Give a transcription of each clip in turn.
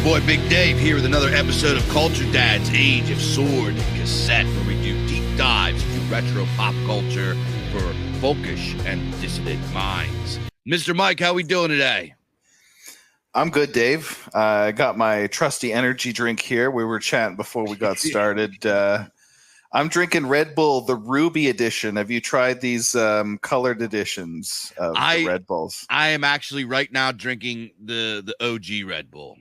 boy Big Dave here with another episode of KDADS Age of Sword Cassette, where we do deep dives into retro pop culture for folkish and dissident minds. Mr. Mike, how we doing today? I'm good, Dave. I got my trusty energy drink here. We were chatting before we got started. I'm drinking Red Bull, the Ruby edition. Have you tried these colored editions of the Red Bulls? I am actually right now drinking the OG Red Bull.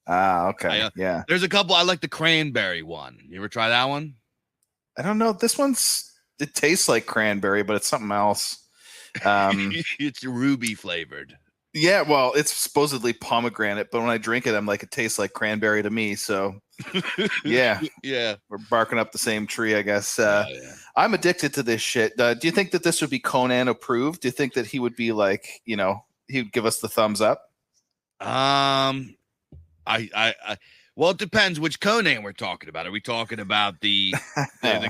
Ah, okay. Yeah. There's a couple. I like the cranberry one. You ever try that one? I don't know. This it tastes like cranberry, but it's something else. It's ruby flavored. Yeah, well, it's supposedly pomegranate, but when I drink it, I'm like, it tastes like cranberry to me. So, yeah. Yeah. We're barking up the same tree, I guess. Yeah. I'm addicted to this shit. Do you think that this would be Conan approved? Do you think that he would be like, he'd give us the thumbs up? Well, it depends which Conan we're talking about. Are we talking about the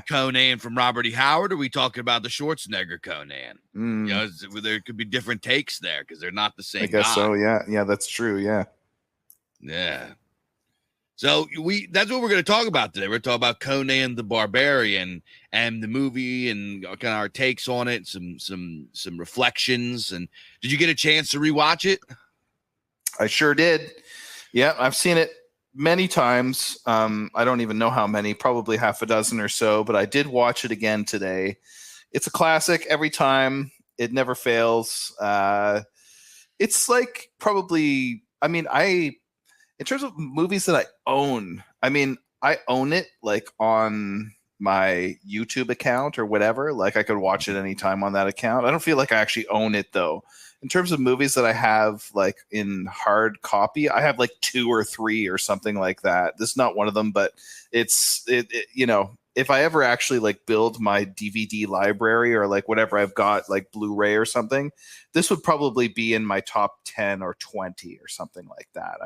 Conan from Robert E. Howard, or are we talking about the Schwarzenegger Conan? There could be different takes there because they're not the same. I guess guy. So. Yeah, that's true. Yeah. So that's what we're going to talk about today. We're talking about Conan the Barbarian and the movie and kind of our takes on it, some reflections. And did you get a chance to rewatch it? I sure did. Yeah, I've seen it many times. I don't even know how many, probably half a dozen or so, but I did watch it again today. It's a classic every time. It never fails. It's like probably, in terms of movies that I own, I own it like on my YouTube account or whatever. Like I could watch it anytime on that account. I don't feel like I actually own it though. In terms of movies that I have like in hard copy, I have like 2 or 3 or something like that. This is not one of them, but it's if I ever actually like build my DVD library or like whatever I've got like Blu-ray or something, this would probably be in my top 10 or 20 or something like that.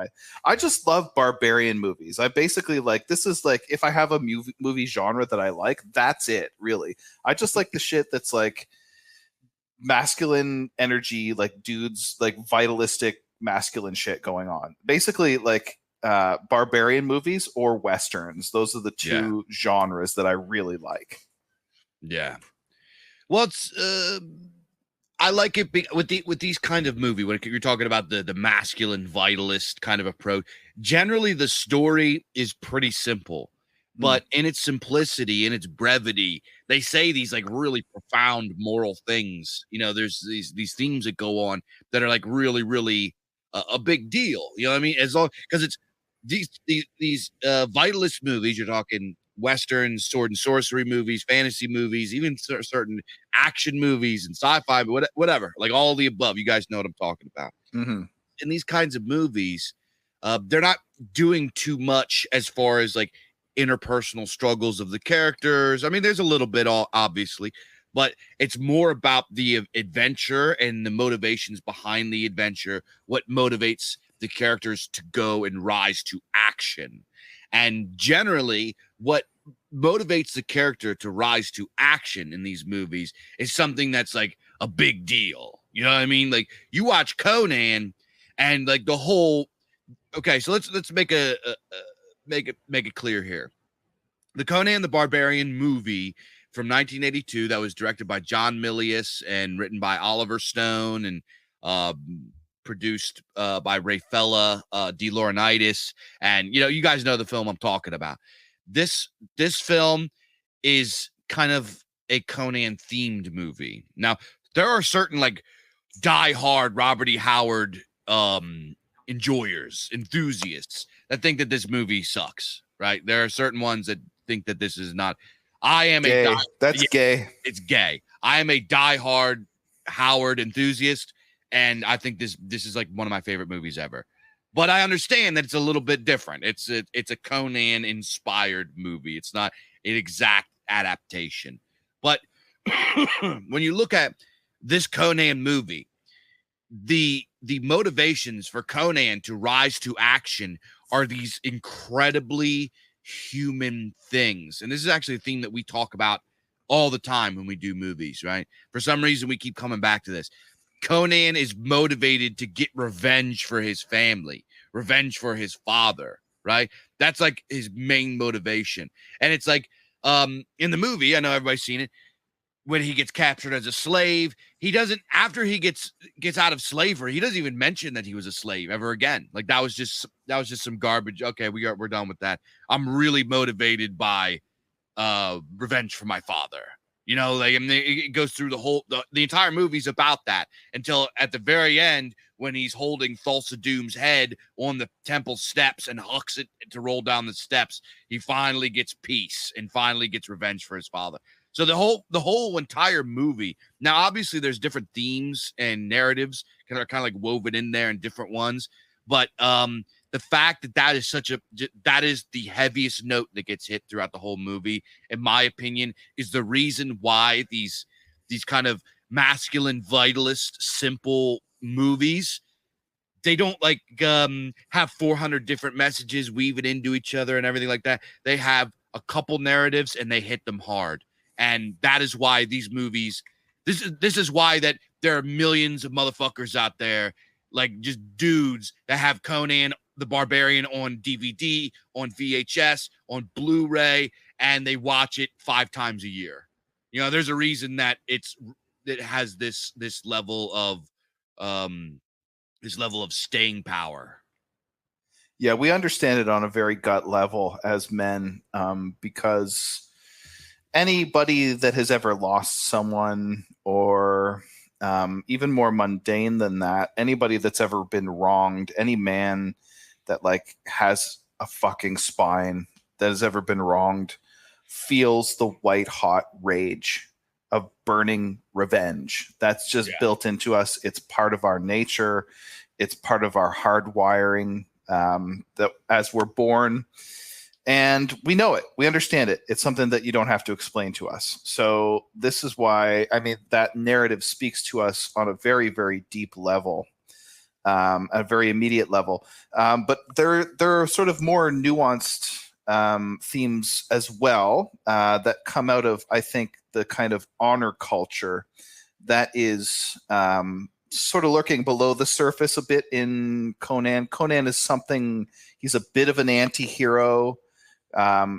I just love barbarian movies. I basically like, this is like, if I have a movie genre that I like, that's it really. I just like the shit that's like masculine energy, like dudes, like vitalistic masculine shit going on. Basically like barbarian movies or westerns. Those are the two genres that I really like. Yeah. Well, it's I like it with these kind of movie when you're talking about the masculine vitalist kind of approach. Generally, the story is pretty simple, but in its simplicity, in its brevity, they say these like really profound moral things. There's these themes that go on that are like really, really a big deal. You know what I mean? As long because it's these vitalist movies. You're talking Western, sword and sorcery movies, fantasy movies, even certain action movies and sci-fi, whatever. Like all of the above. You guys know what I'm talking about. Mm-hmm. In these kinds of movies, they're not doing too much as far as like interpersonal struggles of the characters. There's a little bit, obviously, but it's more about the adventure and the motivations behind the adventure, what motivates the characters to go and rise to action. And generally, what motivates the character to rise to action in these movies is something that's like a big deal. You know what I mean? Like you watch Conan and like the whole, okay, so let's make make it clear here. The Conan the Barbarian movie from 1982 that was directed by John Milius and written by Oliver Stone and produced by Rafaela De Laurentiis. And you guys know the film I'm talking about. This film is kind of a Conan themed movie. Now there are certain like die-hard Robert E. Howard enjoyers, enthusiasts that think that this movie sucks, right? There are certain ones that think that this is not. I am gay. That's gay. It's gay. I am a die-hard Howard enthusiast, and I think this is like one of my favorite movies ever. But I understand that it's a little bit different. It's a Conan inspired movie. It's not an exact adaptation. But when you look at this Conan movie, the motivations for Conan to rise to action are these incredibly human things. And this is actually a theme that we talk about all the time when we do movies, right? For some reason, we keep coming back to this. Conan is motivated to get revenge for his family, revenge for his father, right? That's like his main motivation. And it's like in the movie, I know everybody's seen it, when he gets captured as a slave, he doesn't, after he gets out of slavery, he doesn't even mention that he was a slave ever again. Like that was just some garbage. Okay, we're done with that. I'm really motivated by revenge for my father. You know, like, I mean, it goes through the entire movie's about that until at the very end when he's holding Thulsa Doom's head on the temple steps and hucks it to roll down the steps. He finally gets peace and finally gets revenge for his father. So the whole entire movie. Now, obviously, there's different themes and narratives that are kind of like woven in there in different ones. But the fact that is the heaviest note that gets hit throughout the whole movie, in my opinion, is the reason why these kind of masculine, vitalist, simple movies, they don't like have 400 different messages weaving into each other and everything like that. They have a couple narratives and they hit them hard. And that is why these movies, this is why that there are millions of motherfuckers out there, like just dudes that have Conan the Barbarian on DVD, on VHS, on Blu-ray, and they watch it 5 times a year. You know, there's a reason that it has this level of staying power. Yeah, we understand it on a very gut level as men, because anybody that has ever lost someone, or even more mundane than that, anybody that's ever been wronged, any man that like has a fucking spine that has ever been wronged, feels the white hot rage of burning revenge. That's just built into us. It's part of our nature. It's part of our hardwiring, that as we're born. And we know it. We understand it. It's something that you don't have to explain to us. So this is why, I mean, that narrative speaks to us on a very, very deep level, a very immediate level. But there are sort of more nuanced themes as well that come out of, I think, the kind of honor culture that is sort of lurking below the surface a bit in Conan. Conan is something, he's a bit of an anti-hero.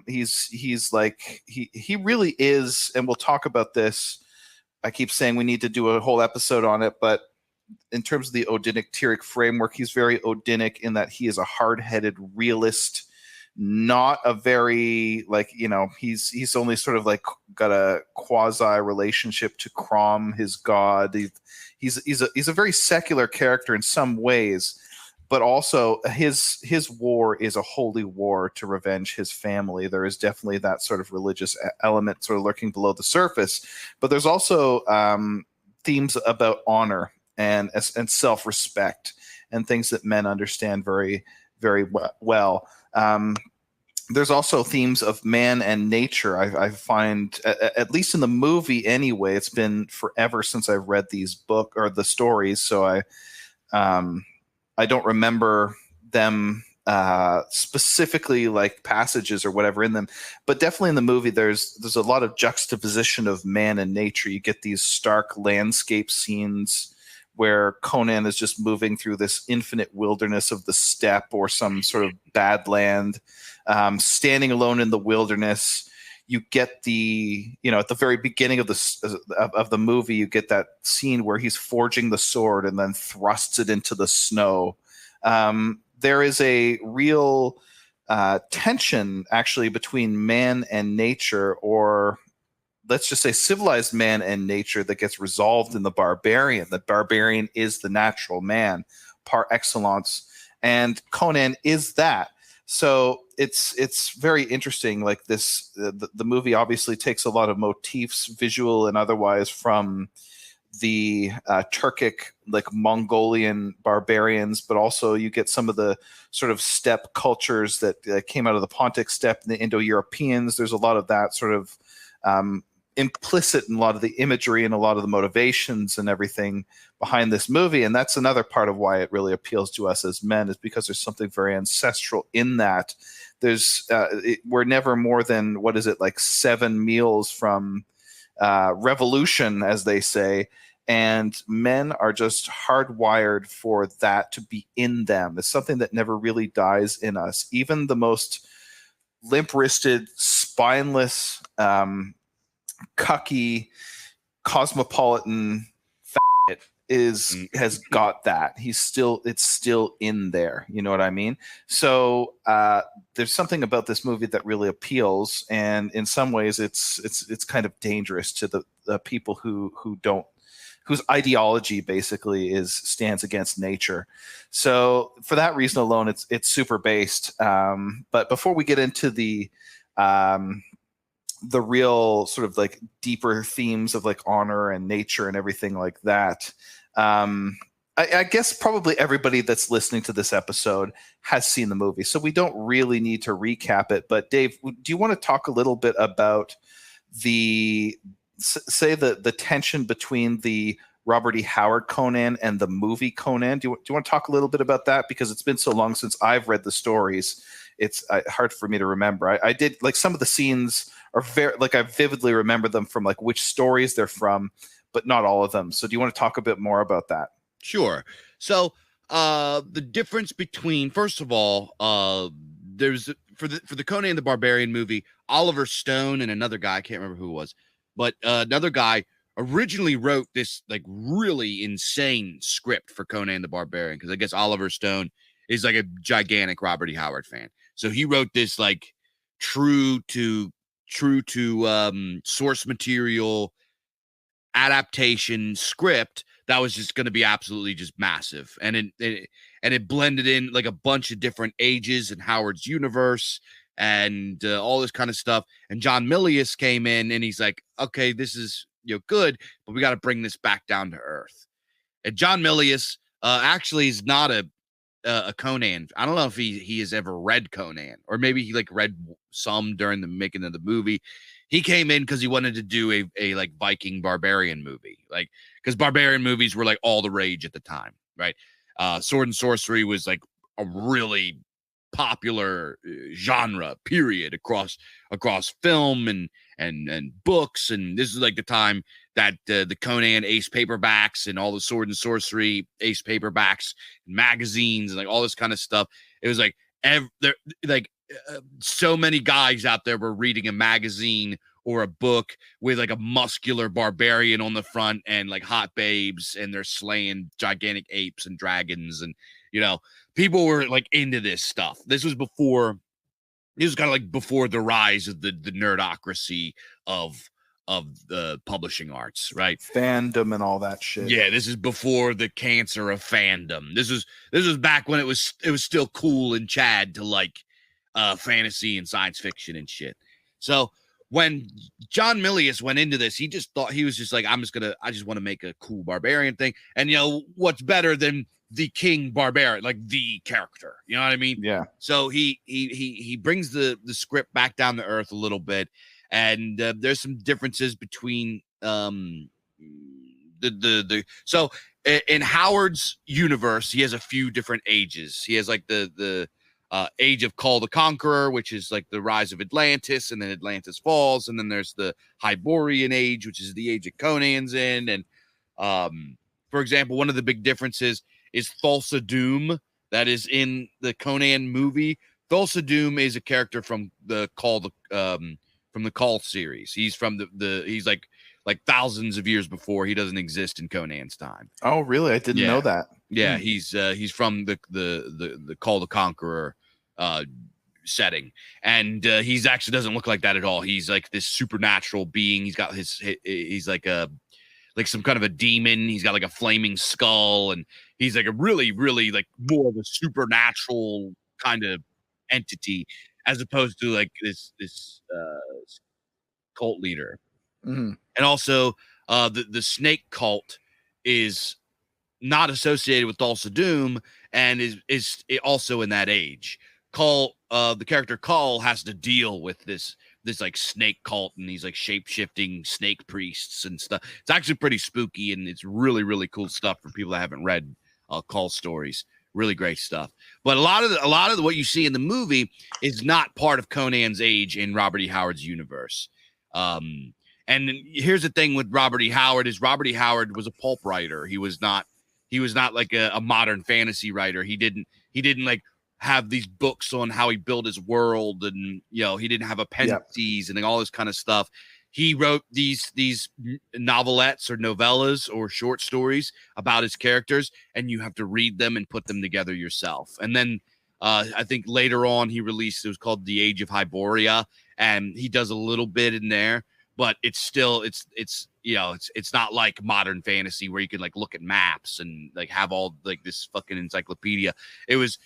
He's like, he really is, and we'll talk about this. I keep saying we need to do a whole episode on it, but in terms of the Odinic-Tiric framework, he's very Odinic in that he is a hard-headed realist, not a very, like, you know, he's only sort of like got a quasi relationship to Crom, his god. He's a very secular character in some ways, but also his war is a holy war to revenge his family. There is definitely that sort of religious element sort of lurking below the surface, but there's also themes about honor and self-respect and things that men understand very, very well. There's also themes of man and nature. I find, at least in the movie anyway, it's been forever since I've read these book or the stories, so I don't remember them specifically, like passages or whatever in them, but definitely in the movie there's a lot of juxtaposition of man and nature. You get these stark landscape scenes where Conan is just moving through this infinite wilderness of the steppe or some sort of badland, standing alone in the wilderness. You get the, you know, at the very beginning of the movie, you get that scene where he's forging the sword and then thrusts it into the snow. There is a real tension actually between man and nature, or let's just say civilized man and nature, that gets resolved in the barbarian. The barbarian is the natural man par excellence, and Conan is that. So it's very interesting. Like this, the movie obviously takes a lot of motifs, visual and otherwise, from the Turkic, like Mongolian barbarians, but also you get some of the sort of steppe cultures that came out of the Pontic steppe and the Indo-Europeans. There's a lot of that sort of implicit in a lot of the imagery and a lot of the motivations and everything behind this movie. And that's another part of why it really appeals to us as men, is because there's something very ancestral in that. We're never more than, what is it, like 7 meals from revolution, as they say. and men are just hardwired for that to be in them. It's something that never really dies in us. Even the most limp-wristed, spineless, cucky, cosmopolitan has got that. It's still in there. You know what I mean? So there's something about this movie that really appeals, and in some ways, it's kind of dangerous to the people whose ideology basically stands against nature. So for that reason alone, it's super based. But before we get into the real sort of like deeper themes of like honor and nature and everything like that, I guess probably everybody that's listening to this episode has seen the movie, so we don't really need to recap it. But Dave, do you want to talk a little bit about the tension between the Robert E. Howard Conan and the movie Conan? Do you want to talk a little bit about that? Because it's been so long since I've read the stories, it's hard for me to remember. I did, like, some of the scenes are very, like, I vividly remember them from like which stories they're from, but not all of them. So do you want to talk a bit more about that? Sure. So the difference between, first of all, there's for the Conan the Barbarian movie, Oliver Stone and another guy, I can't remember who it was, but another guy originally wrote this like really insane script for Conan the Barbarian, because I guess Oliver Stone is like a gigantic Robert E. Howard fan. So he wrote this like true to source material adaptation script that was just going to be absolutely just massive, and it blended in like a bunch of different ages in Howard's universe and all this kind of stuff. And John Milius came in and he's like, okay, this is good, but we got to bring this back down to earth. And John Milius actually is not a Conan. I don't know if he has ever read Conan, or maybe he like read some during the making of the movie. He came in because he wanted to do a like Viking barbarian movie, like, because barbarian movies were like all the rage at the time, right? Sword and sorcery was like a really popular genre period across film and books, and this is like the time that the Conan ace paperbacks and all the sword and sorcery ace paperbacks and magazines and like all this kind of stuff. It was like so many guys out there were reading a magazine or a book with like a muscular barbarian on the front and like hot babes, and they're slaying gigantic apes and dragons, and people were like into this stuff. This was kind of like before the rise of the nerdocracy of the publishing arts, right? Fandom and all that shit. Yeah, this is before the cancer of fandom. This was back when it was still cool in Chad to like fantasy and science fiction and shit. So when John Milius went into this, he just thought, he was just like, I just want to make a cool barbarian thing. And what's better than the King Barbarian, like the character, you know what I mean? Yeah. So he brings the script back down to earth a little bit, and there's some differences between so in Howard's universe, he has a few different ages. He has like the age of Kull the Conqueror, which is like the rise of Atlantis, and then Atlantis falls, and then there's the Hyborian age, which is the age of Conan's in. And for example, one of the big differences is Thulsa Doom, that is in the Conan movie. Thulsa Doom is a character from the Kull series. He's from he's like thousands of years before. He doesn't exist in Conan's time. Oh, really? I didn't know that. Yeah, he's from the Kull the Conqueror setting, and he's actually doesn't look like that at all. He's like this supernatural being. He's got he's like some kind of a demon. He's got like a flaming skull, and he's like a really, really like more of a supernatural kind of entity, as opposed to like this cult leader. Mm-hmm. And also the snake cult is not associated with Thulsa Doom, and is also in that age. The character Kull has to deal with this like snake cult and these like shape-shifting snake priests and stuff. It's actually pretty spooky, and it's really, really cool stuff for people that haven't read Kull stories. Really great stuff. But a lot of what you see in the movie is not part of Conan's age in Robert E. Howard's universe. And And here's the thing with Robert E. Howard is Robert E. Howard was a pulp writer. He was not like a modern fantasy writer. He didn't like have these books on how he built his world, and he didn't have appendices and all this kind of stuff. He wrote these novelettes or novellas or short stories about his characters, and you have to read them and put them together yourself. And then I think later on he released, it was called The Age of Hyboria, and he does a little bit in there, but it's still it's not like modern fantasy where you can like look at maps and like have all like this fucking encyclopedia. It was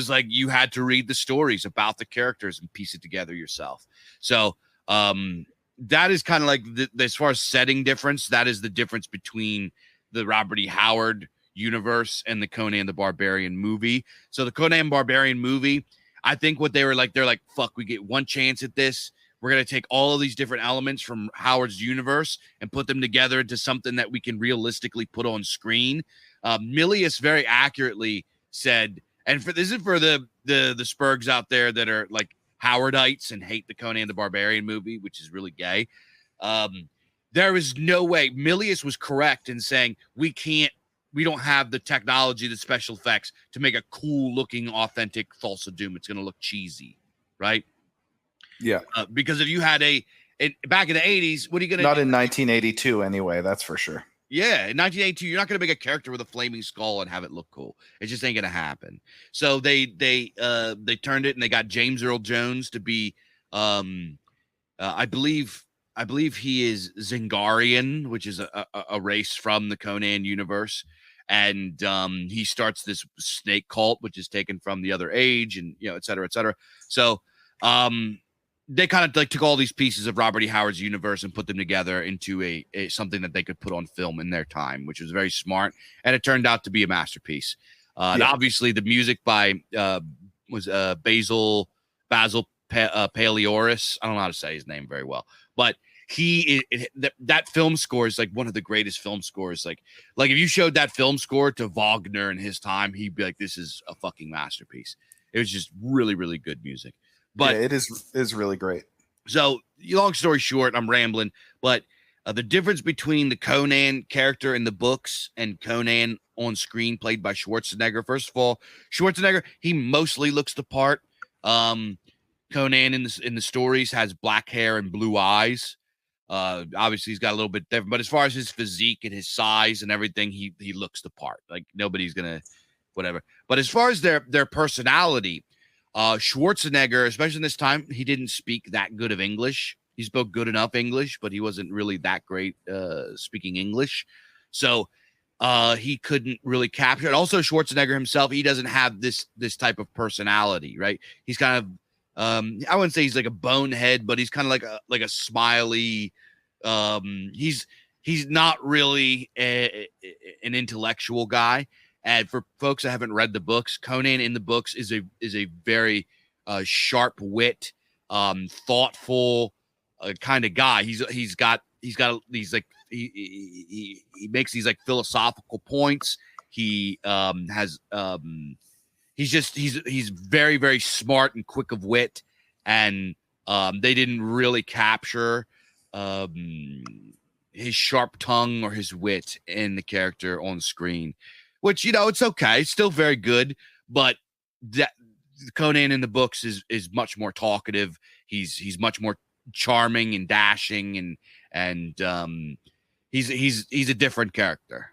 like you had to read the stories about the characters and piece it together yourself. So that is kind of like as far as setting difference, that is the difference between the Robert E. Howard universe and the Conan the Barbarian movie. So the Conan Barbarian movie, I think what they're like, fuck, we get one chance at this. We're going to take all of these different elements from Howard's universe and put them together into something that we can realistically put on screen. Milius very accurately said, and this is for the Spurgs out there that are like Howardites and hate the Conan the Barbarian movie, which is really gay. There is no way. Milius was correct in saying we don't have the technology, the special effects to make a cool looking, authentic Thulsa Doom. It's going to look cheesy, right? Yeah. Because if you had back in the 80s, what are you going to Not in 1982 anyway, that's for sure. Yeah, in 1982, you're not going to make a character with a flaming skull and have it look cool. It just ain't going to happen. So they turned it, and they got James Earl Jones to be, I believe he is Zingarian, which is a race from the Conan universe, and he starts this snake cult, which is taken from the other age, and et cetera, et cetera. So they kind of like took all these pieces of Robert E. Howard's universe and put them together into a something that they could put on film in their time, which was very smart, and it turned out to be a masterpiece. And obviously, the music by was Basil Paleoris. I don't know how to say his name very well, but that film score is like one of the greatest film scores. Like if you showed that film score to Wagner in his time, he'd be like, "This is a fucking masterpiece." It was just really, really good music. But it is really great. So, long story short, I'm rambling, but the difference between the Conan character in the books and Conan on screen, played by Schwarzenegger. First of all, Schwarzenegger, he mostly looks the part. Conan in the stories has black hair and blue eyes. Obviously, he's got a little bit different, but as far as his physique and his size and everything, he looks the part. Like nobody's gonna whatever. But as far as their personality. Schwarzenegger, especially in this time, he didn't speak that good of English. He spoke good enough English, but he wasn't really that great speaking English. So he couldn't really capture it. Also, Schwarzenegger himself, he doesn't have this type of personality, right? He's kind of, I wouldn't say he's like a bonehead, but he's kind of like a smiley. He's not really an intellectual guy. And for folks that haven't read the books, Conan in the books is a very sharp wit, thoughtful kind of guy. He makes these like philosophical points. He he's very, very smart and quick of wit, and they didn't really capture his sharp tongue or his wit in the character on screen. Which, it's okay. It's still very good, but that Conan in the books is much more talkative. He's much more charming and dashing, and he's a different character.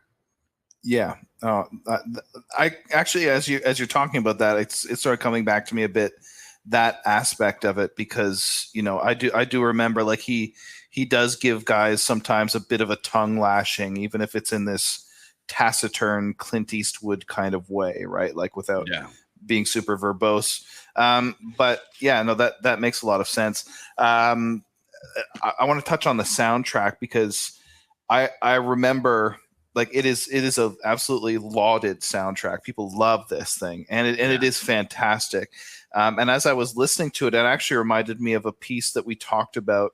Yeah. I actually, as you're talking about that, it's sort of coming back to me a bit, that aspect of it, because I do remember like he does give guys sometimes a bit of a tongue lashing, even if it's in this taciturn Clint Eastwood kind of way, right? Like without being super verbose. But yeah, no, that makes a lot of sense. I want to touch on the soundtrack, because I remember like it is a absolutely lauded soundtrack. People love this thing, and it is fantastic. And as I was listening to it, it actually reminded me of a piece that we talked about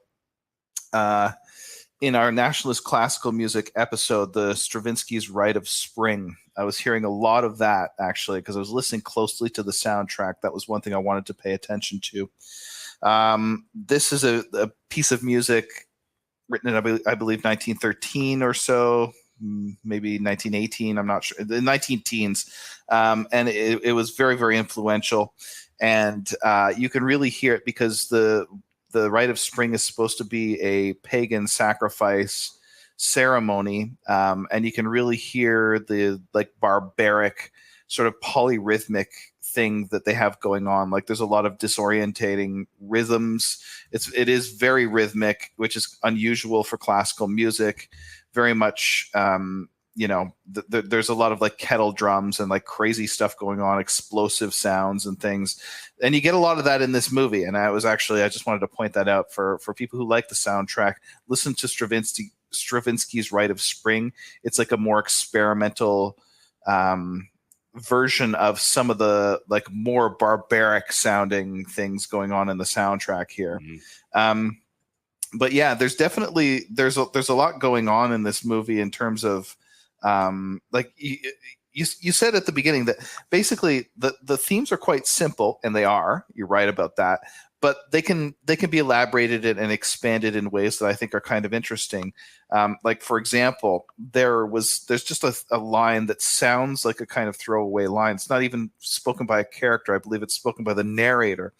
in our Nationalist Classical Music episode, the Stravinsky's Rite of Spring. I was hearing a lot of that, actually, because I was listening closely to the soundtrack. That was one thing I wanted to pay attention to. This is a piece of music written in, I believe 1913 or so, maybe 1918. I'm not sure. The 19 teens. And it was very, very influential. And you can really hear it because the rite of spring is supposed to be a pagan sacrifice ceremony. And you can really hear the like barbaric sort of polyrhythmic thing that they have going on. Like there's a lot of disorientating rhythms. It is very rhythmic, which is unusual for classical music. Very much, there's a lot of like kettle drums and like crazy stuff going on, explosive sounds and things. And you get a lot of that in this movie. And I just wanted to point that out for people who like the soundtrack. Listen to Stravinsky's Rite of Spring. It's like a more experimental version of some of the like more barbaric sounding things going on in the soundtrack here. Mm-hmm. But yeah, there's definitely there's a lot going on in this movie in terms of like you said at the beginning that basically the themes are quite simple, and they are. You're right about that. But they can be elaborated and expanded in ways that I think are kind of interesting. Like for example, there's just a line that sounds like a kind of throwaway line. It's not even spoken by a character. I believe it's spoken by the narrator,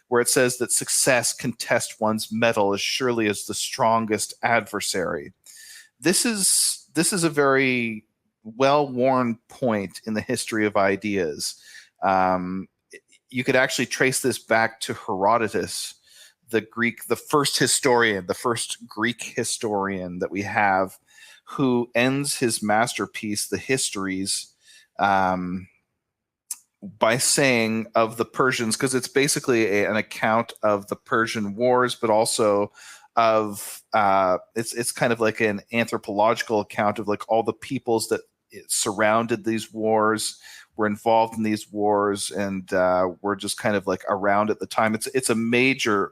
where it says that success can test one's mettle as surely as the strongest adversary. This is a very well-worn point in the history of ideas. You could actually trace this back to Herodotus, the first Greek historian that we have, who ends his masterpiece, the Histories, by saying of the Persians, because it's basically an account of the Persian wars, but also of it's kind of like an anthropological account of like all the peoples that surrounded these wars, were involved in these wars, and were just kind of like around at the time. It's a major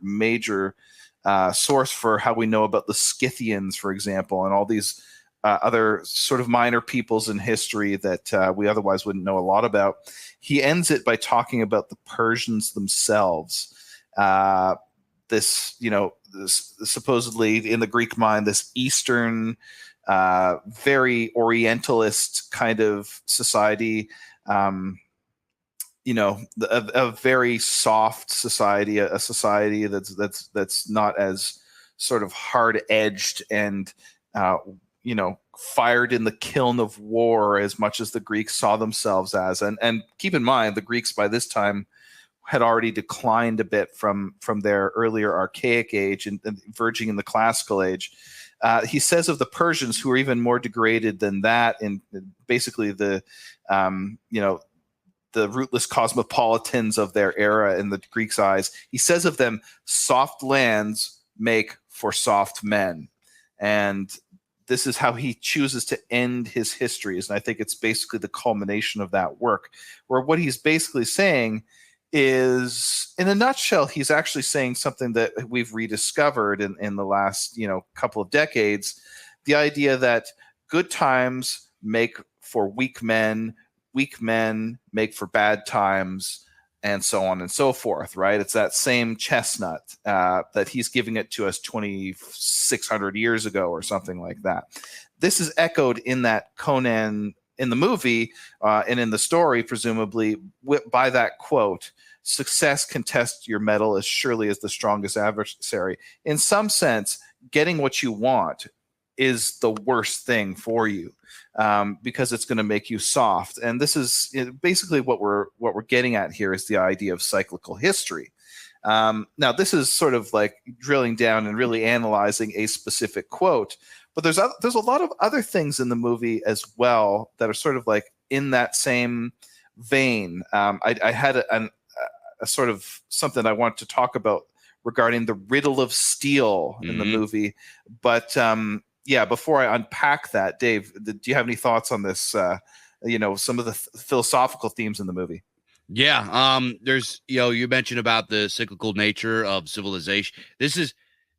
source for how we know about the Scythians, for example, and all these other sort of minor peoples in history that we otherwise wouldn't know a lot about. He ends it by talking about the Persians themselves. This supposedly in the Greek mind, this Eastern, very Orientalist kind of society, a very soft society, a society that's not as sort of hard edged and fired in the kiln of war as much as the Greeks saw themselves as. And keep in mind, the Greeks by this time had already declined a bit from their earlier archaic age and verging in the classical age. He says of the Persians, who are even more degraded than that, in basically the rootless cosmopolitans of their era in the Greeks' eyes, he says of them, soft lands make for soft men. And this is how he chooses to end his histories. And I think it's basically the culmination of that work, where what he's basically saying is, in a nutshell, he's actually saying something that we've rediscovered in the last couple of decades: the idea that good times make for weak men make for bad times, and so on and so forth, right? It's that same chestnut that he's giving it to us 2,600 years ago or something like that. This is echoed in that Conan, in the movie and in the story, presumably, by that quote: success can test your mettle as surely as the strongest adversary. In some sense, getting what you want is the worst thing for you, because it's going to make you soft. And this is basically what we're getting at here, is the idea of cyclical history. Now, this is sort of like drilling down and really analyzing a specific quote, but there's a lot of other things in the movie as well that are sort of like in that same vein. I had a sort of something I want to talk about regarding the riddle of steel in the movie, but yeah, before I unpack that, Dave, do you have any thoughts on this? Some of the philosophical themes in the movie. Yeah. There's, you mentioned about the cyclical nature of civilization.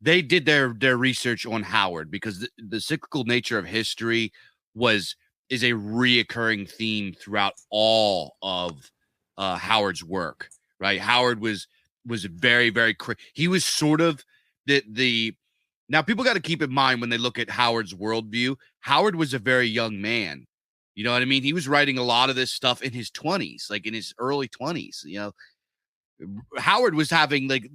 They did their research on Howard, because the cyclical nature of history is a reoccurring theme throughout all of Howard's work, right? Howard was very, very he was sort of the Now, people got to keep in mind when they look at Howard's worldview, Howard was a very young man. You know what I mean? He was writing a lot of this stuff in his 20s, like in his early 20s. You know, Howard was having like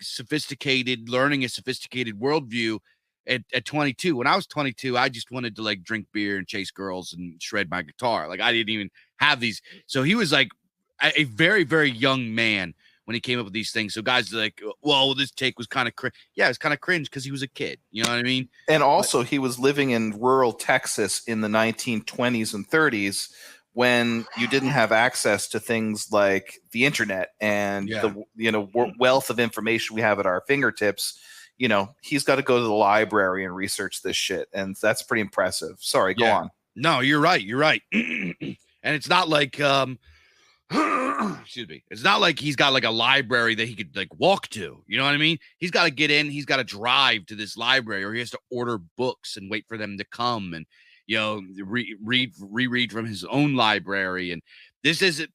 sophisticated, learning a sophisticated worldview at 22. When I was 22, I just wanted to like drink beer and chase girls and shred my guitar. Like I didn't even have these. So he was like a very, very young man when he came up with these things. So guys are like, well, this take was kind of cringe. Yeah, it's kind of cringe because he was a kid. You know what I mean? And also, he was living in rural Texas in the 1920s and 30s when you didn't have access to things like the internet and the wealth of information we have at our fingertips. You know, he's got to go to the library and research this shit, and that's pretty impressive. Sorry, go on. No, you're right. You're right. And it's not like excuse me. It's not like he's got like a library that he could like walk to. You know what I mean? He's got to get in. He's got to drive to this library, or he has to order books and wait for them to come and, you know, reread from his own library. And this is,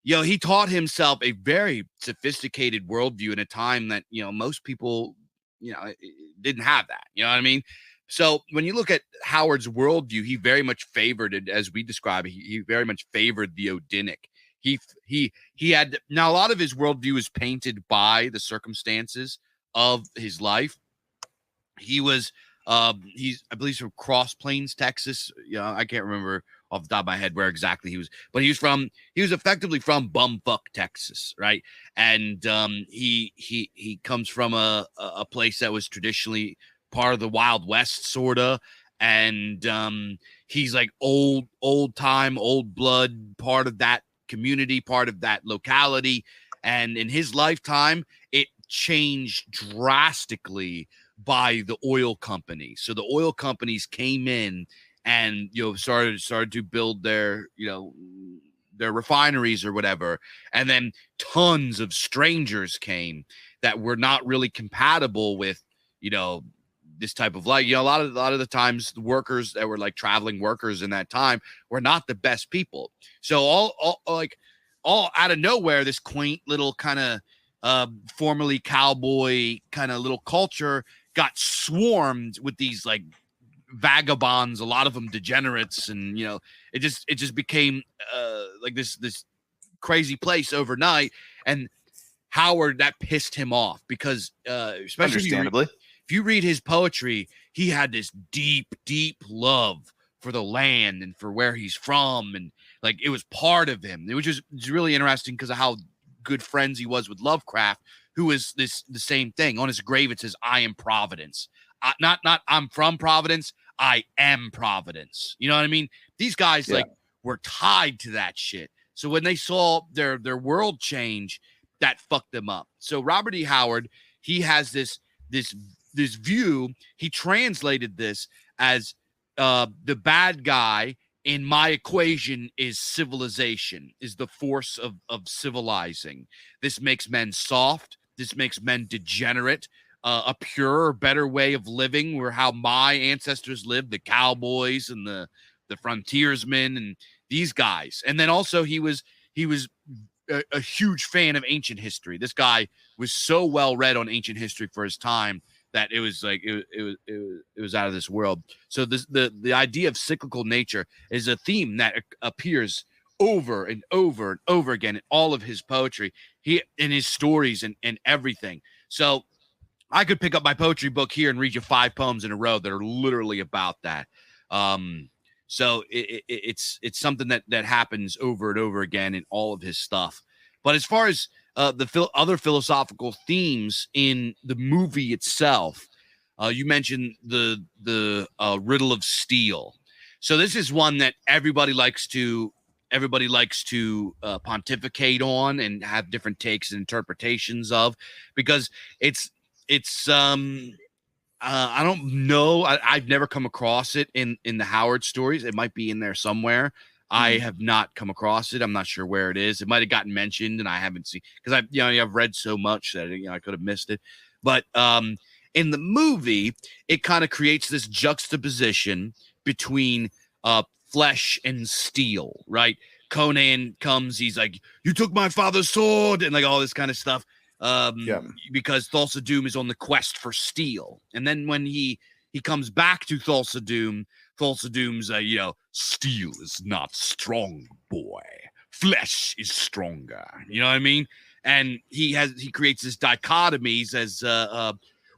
you know, he taught himself a very sophisticated worldview in a time that, you know, most people, you know, didn't have that. You know what I mean? So when you look at Howard's worldview, he very much favored it, as we describe it. He very much favored the Odinic. He had, now a lot of his worldview is painted by the circumstances of his life. He was I believe he's from Cross Plains, Texas. You know, I can't remember off the top of my head where exactly he was, but he was effectively from bumfuck Texas, right? And he comes from a place that was traditionally part of the Wild West, sorta, and he's like old time, old blood, part of that community, part of that locality. And in his lifetime, it changed drastically by the oil company. So the oil companies came in and, you know, started to build their, you know, their refineries or whatever. And then tons of strangers came that were not really compatible with, you know, this type of life. You know, a lot of the times the workers that were like traveling workers in that time were not the best people. So all out of nowhere, this quaint little kind of formerly cowboy kind of little culture got swarmed with these like vagabonds, a lot of them degenerates, and, you know, it just became like this crazy place overnight. And Howard, that pissed him off because especially understandably, if you read his poetry, he had this deep love for the land and for where he's from, and like it was part of him. It was just, it's really interesting because of how good friends he was with Lovecraft, who was the same thing. On his grave it says, "I am Providence." Not I'm from Providence, I am Providence. You know what I mean? These guys like were tied to that shit. So when they saw their world change, that fucked them up. So Robert E. Howard, he has this view. He translated this as the bad guy in my equation is civilization, is the force of civilizing. This makes men soft. This makes men degenerate. A purer, better way of living, where how my ancestors lived, the cowboys and the frontiersmen and these guys. And then also he was a huge fan of ancient history. This guy was so well read on ancient history for his time that it was like it was out of this world. So the idea of cyclical nature is a theme that appears over and over and over again in all of his poetry, in his stories and everything. So I could pick up my poetry book here and read you 5 poems in a row that are literally about that. So it's something that happens over and over again in all of his stuff. But as far as other philosophical themes in the movie itself, you mentioned the Riddle of Steel. So this is one that everybody likes to pontificate on and have different takes and interpretations of, because it's I don't know. I've never come across it in the Howard stories. It might be in there somewhere. I have not come across it. I'm not sure where it is. It might have gotten mentioned and I haven't seen, because I've read so much that I could have missed it. But in the movie, it kind of creates this juxtaposition between flesh and steel, right? Conan comes, he's like, "You took my father's sword," and like all this kind of stuff. Yeah. because Thulsa Doom is on the quest for steel. And then when he comes back to Thulsa Doom's, steel is not strong, boy. Flesh is stronger. You know what I mean? And he creates this dichotomy. He says,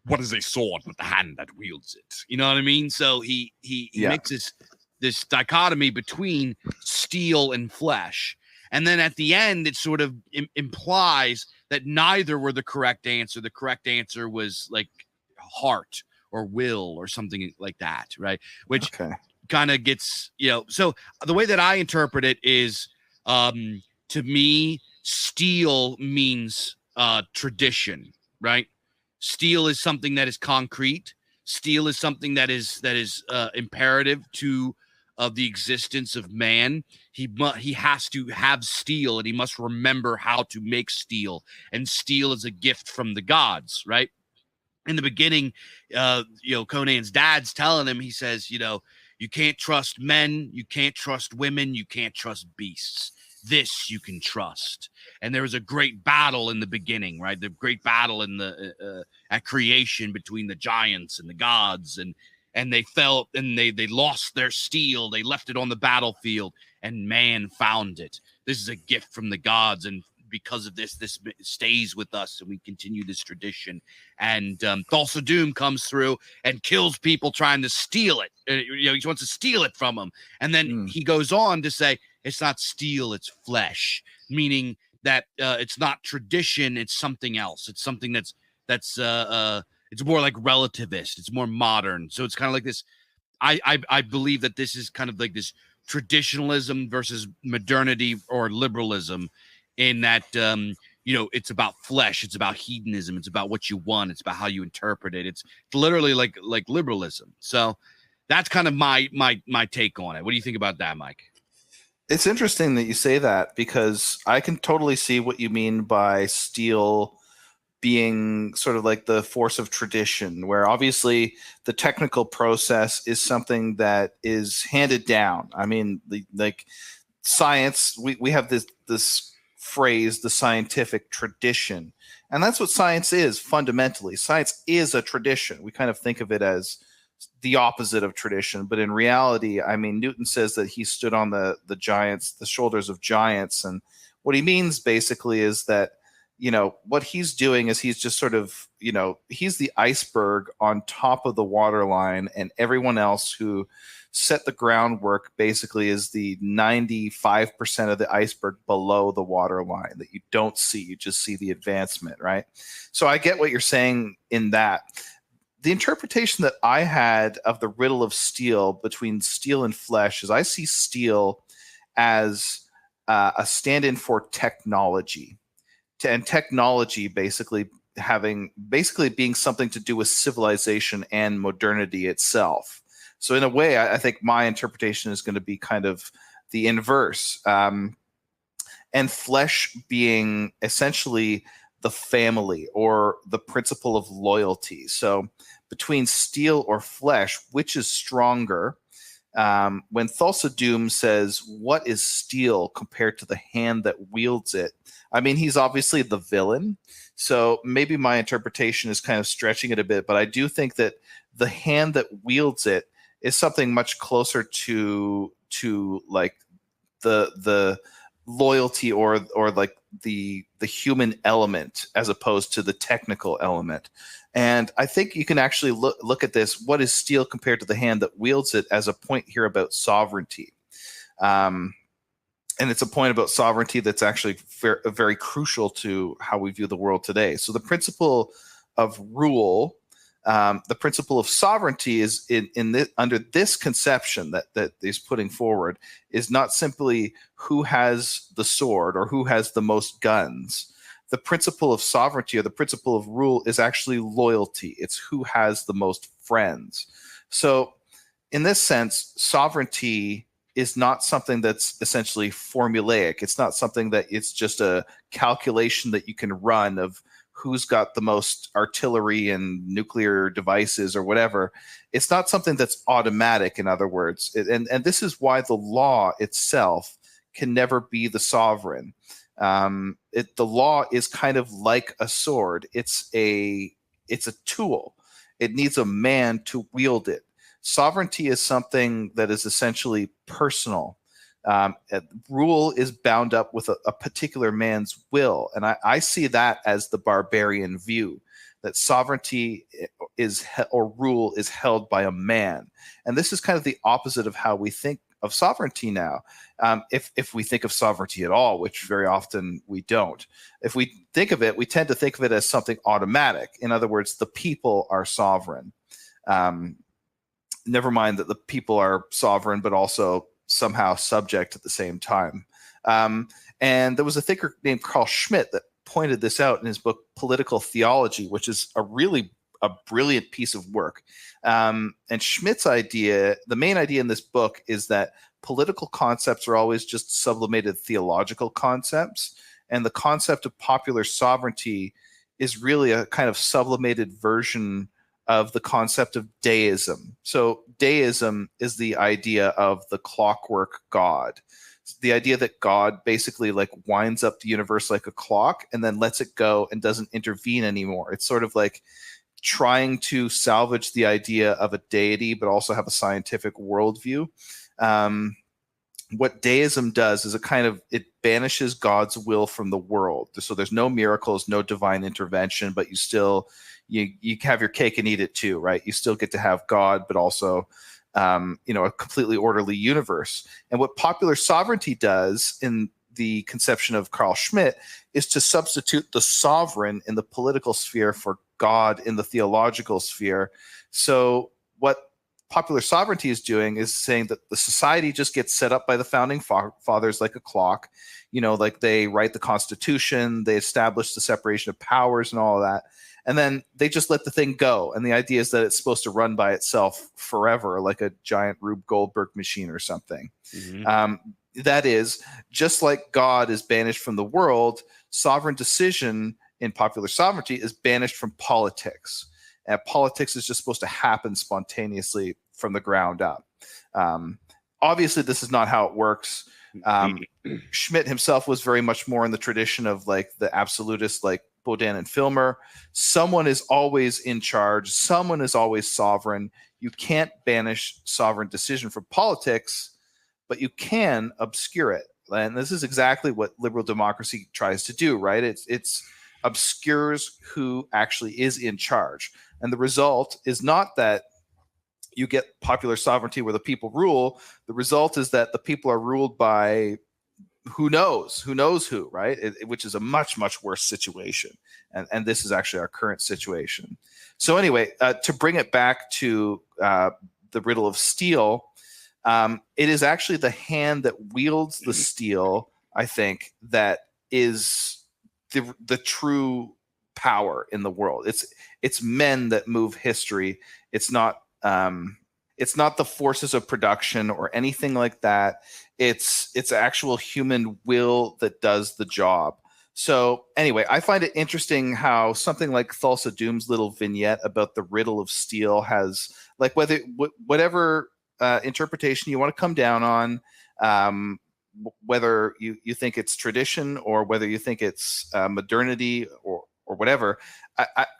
what is a sword but the hand that wields it? You know what I mean? So he mixes this dichotomy between steel and flesh. And then at the end, it sort of implies that neither were the correct answer. The correct answer was like heart or will or something like that, right? Which kind of gets, so the way that I interpret it is, to me, steel means tradition, right? Steel is something that is concrete. Steel is something that is imperative to the existence of man. He has to have steel, and he must remember how to make steel. And steel is a gift from the gods, right? In the beginning, Conan's dad's telling him, he says, you can't trust men, you can't trust women, you can't trust beasts. This you can trust. And there was a great battle in the beginning, right? The great battle in the at creation between the giants and the gods, and they fell and they lost their steel. They left it on the battlefield, and man found it. This is a gift from the gods, and because of this stays with us, and we continue this tradition. And Thulsa Doom comes through and kills people trying to steal it. He wants to steal it from them, and then he goes on to say, it's not steel, it's flesh, meaning that it's not tradition, it's something else. It's something that's it's more like relativist, it's more modern. So it's kind of like this. I believe that this is kind of like this traditionalism versus modernity or liberalism, in that it's about flesh, it's about hedonism, it's about what you want, it's about how you interpret it. It's literally like liberalism. So that's kind of my take on it. What do you think about that, Mike? It's interesting that you say that, because I can totally see what you mean by steel being sort of like the force of tradition, where obviously the technical process is something that is handed down. I mean, like science, we have this phrase, the scientific tradition, and that's what science is fundamentally. Science is a tradition. We kind of think of it as the opposite of tradition, but in reality, I mean, Newton says that he stood on the shoulders of giants, and what he means basically is that what he's doing is he's just sort of he's the iceberg on top of the waterline, and everyone else who set the groundwork basically is the 95% of the iceberg below the waterline that you don't see. You just see the advancement, right? So I get what you're saying in that. The interpretation that I had of the riddle of steel between steel and flesh is I see steel as a stand-in for technology, and technology basically being something to do with civilization and modernity itself. So in a way, I think my interpretation is going to be kind of the inverse, and flesh being essentially the family or the principle of loyalty. So between steel or flesh, which is stronger? When Thulsa Doom says, what is steel compared to the hand that wields it? I mean, he's obviously the villain. So maybe my interpretation is kind of stretching it a bit, but I do think that the hand that wields it is something much closer to like the loyalty or like the human element as opposed to the technical element. And I think you can actually look at this, what is steel compared to the hand that wields it, as a point here about sovereignty. And it's a point about sovereignty that's actually very crucial to how we view the world today. So the principle of rule, the principle of sovereignty is under this conception that he's putting forward, is not simply who has the sword or who has the most guns. The principle of sovereignty or the principle of rule is actually loyalty. It's who has the most friends. So in this sense, sovereignty is not something that's essentially formulaic. It's not something that it's just a calculation that you can run of who's got the most artillery and nuclear devices or whatever. It's not something that's automatic, in other words. And this is why the law itself can never be the sovereign. The law is kind of like a sword. It's a tool. It needs a man to wield it. Sovereignty is something that is essentially personal. Rule is bound up with a particular man's will, and I see that as the barbarian view, that sovereignty or rule is held by a man. And this is kind of the opposite of how we think of sovereignty now. If we think of sovereignty at all, which very often we don't. If we think of it, we tend to think of it as something automatic. In other words, the people are sovereign. Never mind that the people are sovereign, but also somehow subject at the same time. And there was a thinker named Carl Schmitt that pointed this out in his book Political Theology, which is a brilliant piece of work. And Schmitt's idea, the main idea in this book, is that political concepts are always just sublimated theological concepts, and the concept of popular sovereignty is really a kind of sublimated version of the concept of deism. So deism is the idea of the clockwork God. It's the idea that God basically like winds up the universe like a clock and then lets it go and doesn't intervene anymore. It's sort of like trying to salvage the idea of a deity, but also have a scientific worldview. What deism does is it banishes God's will from the world. So there's no miracles, no divine intervention, but you have your cake and eat it too, right? You still get to have God, but also a completely orderly universe. And what popular sovereignty does in the conception of Carl Schmitt is to substitute the sovereign in the political sphere for God in the theological sphere. So what popular sovereignty is doing is saying that the society just gets set up by the founding fathers like a clock. Like they write the Constitution, they establish the separation of powers and all of that. And then they just let the thing go. And the idea is that it's supposed to run by itself forever, like a giant Rube Goldberg machine or something. Mm-hmm. That is, just like God is banished from the world, sovereign decision in popular sovereignty is banished from politics. And politics is just supposed to happen spontaneously from the ground up. Obviously, this is not how it works. Schmitt himself was very much more in the tradition of like the absolutist, like Baudin and Filmer. Someone is always in charge. Someone is always sovereign. You can't banish sovereign decision from politics, but you can obscure it. And this is exactly what liberal democracy tries to do, right? It's obscures who actually is in charge. And the result is not that you get popular sovereignty where the people rule. The result is that the people are ruled by who knows who, right? Which is a much, much worse situation. And this is actually our current situation. So anyway, to bring it back to the Riddle of Steel, it is actually the hand that wields the steel, I think, that is the true power in the world. It's men that move history. It's not the forces of production or anything like that. It's actual human will that does the job. So anyway, I find it interesting how something like Thulsa Doom's little vignette about the Riddle of Steel has, like, whatever interpretation you want to come down on, whether you think it's tradition or whether you think it's modernity or whatever.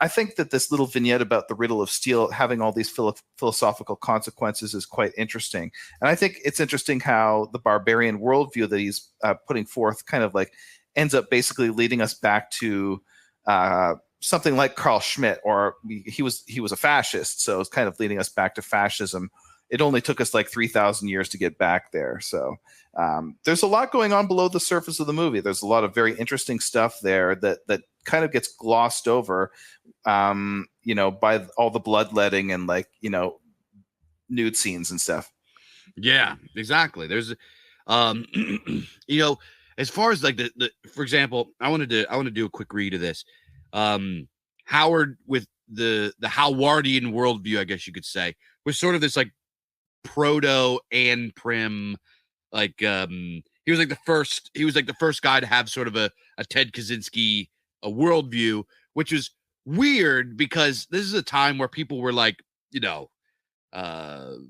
I think that this little vignette about the Riddle of Steel having all these philosophical consequences is quite interesting. And I think it's interesting how the barbarian worldview that he's putting forth kind of like ends up basically leading us back to something like Carl Schmitt, or he was a fascist, so it's kind of leading us back to fascism. It only took us like 3,000 years to get back there. So there's a lot going on below the surface of the movie. There's a lot of very interesting stuff there that kind of gets glossed over, by all the bloodletting and nude scenes and stuff. Yeah, exactly. There's, as far as like the for example, I want to do a quick read of this. Howard with the Howardian worldview, I guess you could say, was sort of this like proto and prim, like he was like the first guy to have sort of a Ted Kaczynski worldview, which was weird because this is a time where people were like,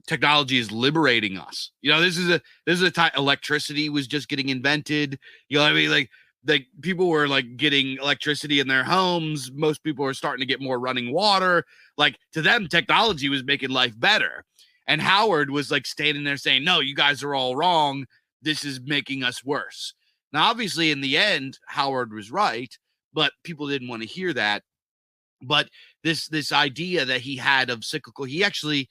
technology is liberating us. This is a time electricity was just getting invented. You know what I mean? Like like people were like getting electricity in their homes. Most people were starting to get more running water. Like to them, technology was making life better. And Howard was like standing there saying, no, you guys are all wrong. This is making us worse. Now, obviously, in the end, Howard was right, but people didn't want to hear that. But this idea that he had of cyclical, he actually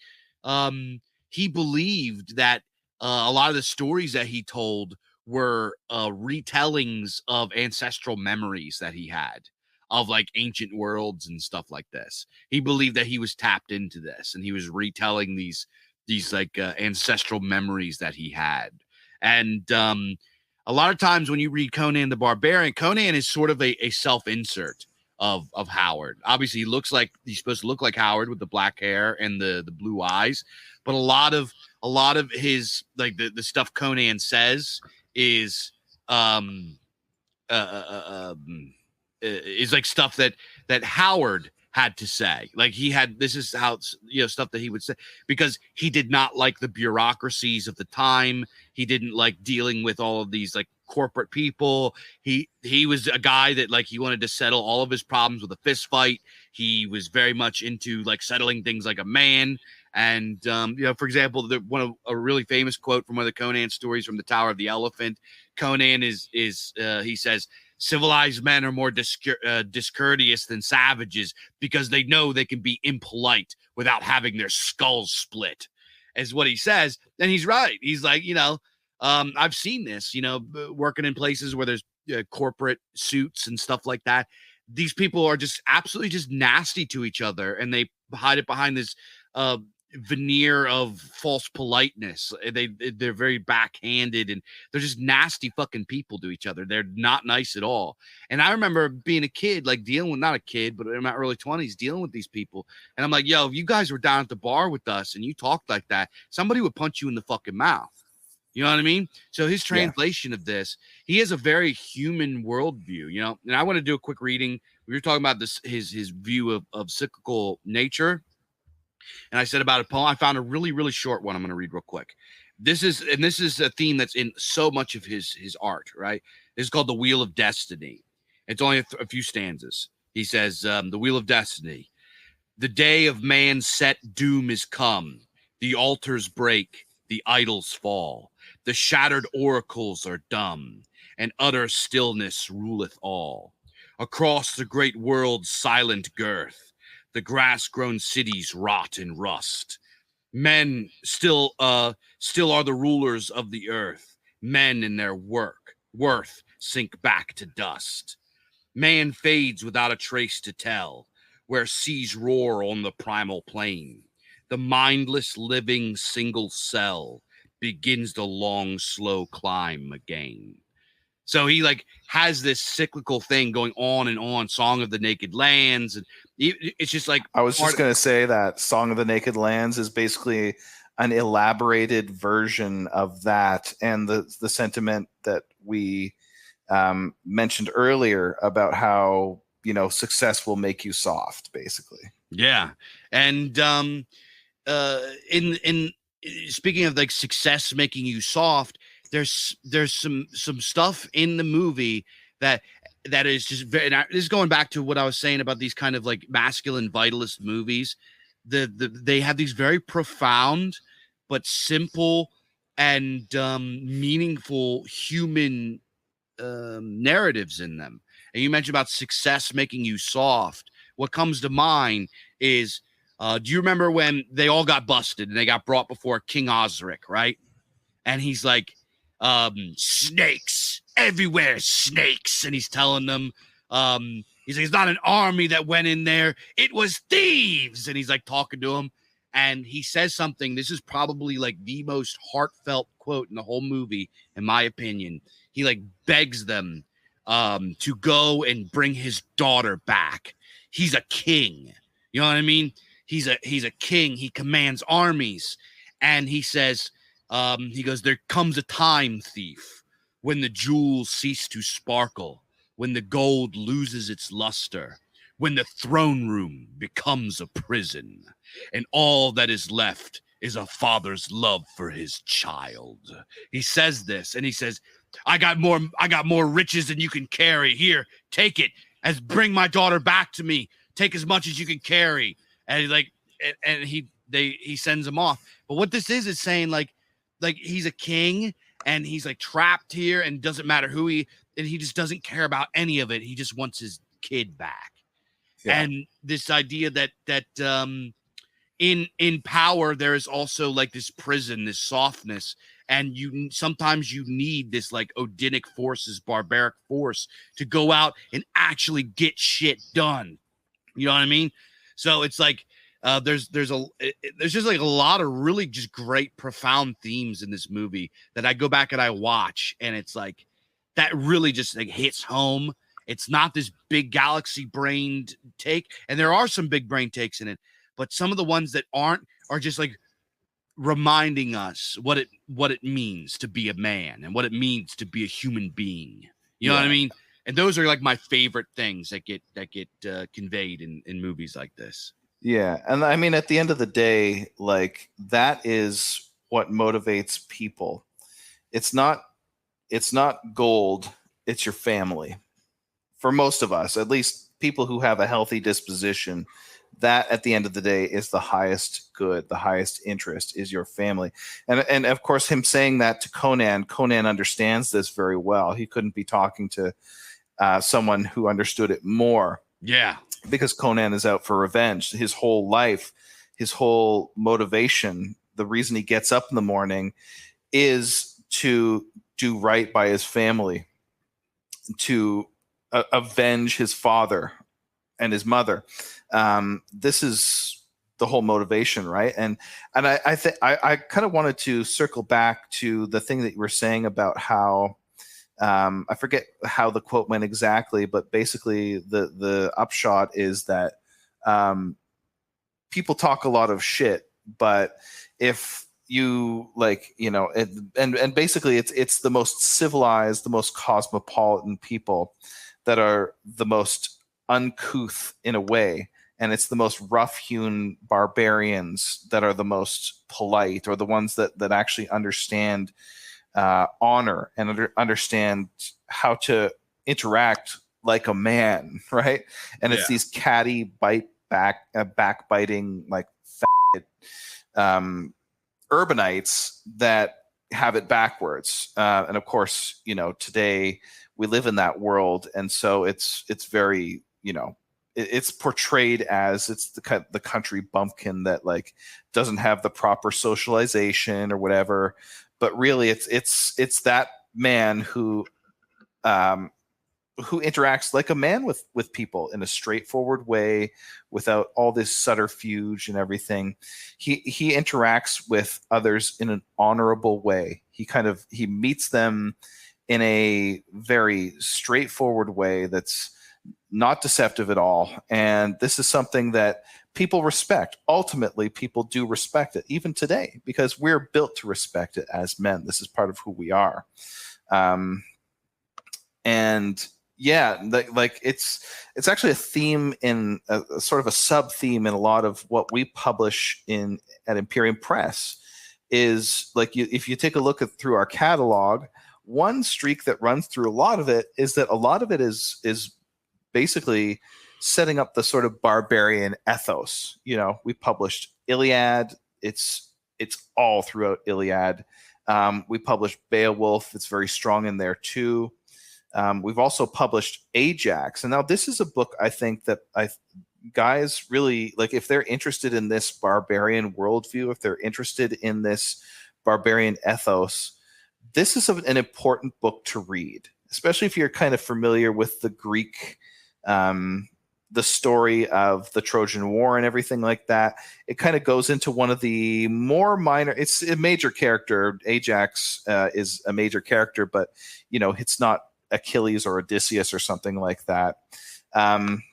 he believed that a lot of the stories that he told were retellings of ancestral memories that he had of like ancient worlds and stuff like this. He believed that he was tapped into this and he was retelling these like ancestral memories that he had. And a lot of times when you read Conan the Barbarian, Conan is sort of a self-insert of Howard. Obviously, he looks like he's supposed to look like Howard with the black hair and the blue eyes, but a lot of his like the stuff Conan says is is like stuff that Howard had to say. Like he had, this is how, stuff that he would say, because he did not like the bureaucracies of the time. He didn't like dealing with all of these like corporate people. He was a guy that like he wanted to settle all of his problems with a fist fight. He was very much into like settling things like a man. And for example, a really famous quote from one of the Conan stories from the Tower of the Elephant. Conan is he says, civilized men are more discourteous than savages because they know they can be impolite without having their skulls split, is what he says. And he's right. He's like, I've seen this, working in places where there's corporate suits and stuff like that. These people are just absolutely just nasty to each other, and they hide it behind this veneer of false politeness. They're very backhanded, and they're just nasty fucking people to each other. They're not nice at all. And I remember being a kid, like dealing with, not a kid, but in my early 20s, dealing with these people. And I'm like, yo, if you guys were down at the bar with us and you talked like that, somebody would punch you in the fucking mouth. You know what I mean? So his translation of this, he has a very human worldview, and I want to do a quick reading. We were talking about this, his view of cyclical nature. And I said about a poem, I found a really, really short one I'm going to read real quick. This is a theme that's in so much of his art, right? This is called The Wheel of Destiny. It's only a few stanzas. He says, the Wheel of Destiny. The day of man's set doom is come. The altars break, the idols fall. The shattered oracles are dumb, and utter stillness ruleth all. Across the great world's silent girth, the grass-grown cities rot and rust. Men still are the rulers of the earth. Men in their worth sink back to dust. Man fades without a trace to tell, where seas roar on the primal plain. The mindless living single cell begins the long, slow climb again. So he like has this cyclical thing going on and on. Song of the Naked Lands, and it's just like, I was just going to say that Song of the Naked Lands is basically an elaborated version of that, and the sentiment that we mentioned earlier about how success will make you soft, basically. Yeah, and in speaking of like success making you soft, there's some stuff in the movie that is just very, this is going back to what I was saying about these kind of like masculine vitalist movies. They have these very profound but simple and meaningful human narratives in them. And you mentioned about success making you soft. What comes to mind is, do you remember when they all got busted and they got brought before King Osric, right? And he's like, snakes everywhere, snakes. And he's telling them, he's like, it's not an army that went in there, it was thieves. And he's like talking to him, and he says something. This is probably like the most heartfelt quote in the whole movie, in my opinion. He like begs them to go and bring his daughter back. He's a king. You know what I mean? He's a king. He commands armies. And he says, he goes, there comes a time, thief, when the jewels cease to sparkle, when the gold loses its luster, when the throne room becomes a prison, and all that is left is a father's love for his child. He says this, and he says, I got more riches than you can carry. Here, take it. As bring my daughter back to me. Take as much as you can carry. And he's like, and he sends him off. But what this is saying like he's a king and he's like trapped here and doesn't matter who he just doesn't care about any of it. He just wants his kid back. Yeah. And this idea that in power there is also like this prison, this softness, and sometimes you need this like Odinic forces, barbaric force to go out and actually get shit done. You know what I mean? So it's like there's just like a lot of really just great profound themes in this movie that I go back and I watch, and it's like that really just like hits home. It's not this big galaxy brained take, and there are some big brain takes in it, but some of the ones that aren't are just like reminding us what it means to be a man and what it means to be a human being. You know what I mean? And those are like my favorite things that get conveyed in movies like this. Yeah, and I mean, at the end of the day, like that is what motivates people. It's not gold, it's your family. For most of us, at least people who have a healthy disposition, that at the end of the day is the highest good, the highest interest is your family. And of course, him saying that to Conan understands this very well. He couldn't be talking to someone who understood it more. Yeah. Because Conan is out for revenge. His whole life, his whole motivation, the reason he gets up in the morning is to do right by his family, to avenge his father and his mother. This is the whole motivation, right? And I think I kind of wanted to circle back to the thing that you were saying about how I forget how the quote went exactly, but basically the upshot is that people talk a lot of shit, but if you like, you know, and basically it's the most civilized, the most cosmopolitan people that are the most uncouth in a way, and it's the most rough-hewn barbarians that are the most polite, or the ones that actually understand honor and understand how to interact like a man, right? And it's these catty backbiting like urbanites that have it backwards. And of course, you know, today we live in that world, and so it's very, you know, it's portrayed as it's the country bumpkin that like doesn't have the proper socialization or whatever. But really, it's that man who interacts like a man with people in a straightforward way, without all this subterfuge and everything. He interacts with others in an honorable way. He meets them in a very straightforward way that's not deceptive at all. And this is something that people respect. Ultimately, people do respect it, even today, because we're built to respect it as men. This is part of who we are. And yeah, like it's actually a theme in a sort of a sub theme in a lot of what we publish at Imperium Press. Is like, if you take a look through our catalog, one streak that runs through a lot of it is that a lot of it is basically setting up the sort of barbarian ethos. You know, we published Iliad. It's all throughout Iliad. We published Beowulf. It's very strong in there too. We've also published Ajax. And now this is a book I think that guys really like, if they're interested in this barbarian worldview, if they're interested in this barbarian ethos, this is an important book to read, especially if you're kind of familiar with the Greek, the story of the Trojan War and everything like that. It kind of goes into one of the more minor, it's a major character. Ajax is a major character, but you know, it's not Achilles or Odysseus or something like that. And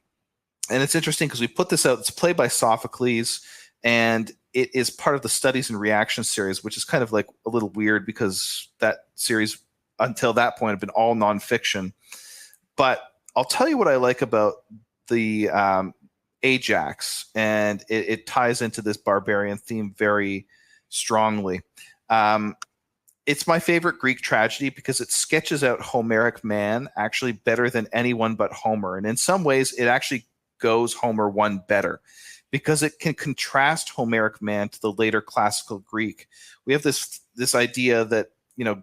it's interesting because we put this out, it's played by Sophocles, and it is part of the Studies and Reactions series, which is kind of like a little weird because that series until that point had been all nonfiction. But I'll tell you what I like about the Ajax, and it ties into this barbarian theme very strongly. it's my favorite Greek tragedy because it sketches out Homeric man actually better than anyone but Homer. And in some ways, it actually goes Homer one better because it can contrast Homeric man to the later classical Greek. We have this idea that,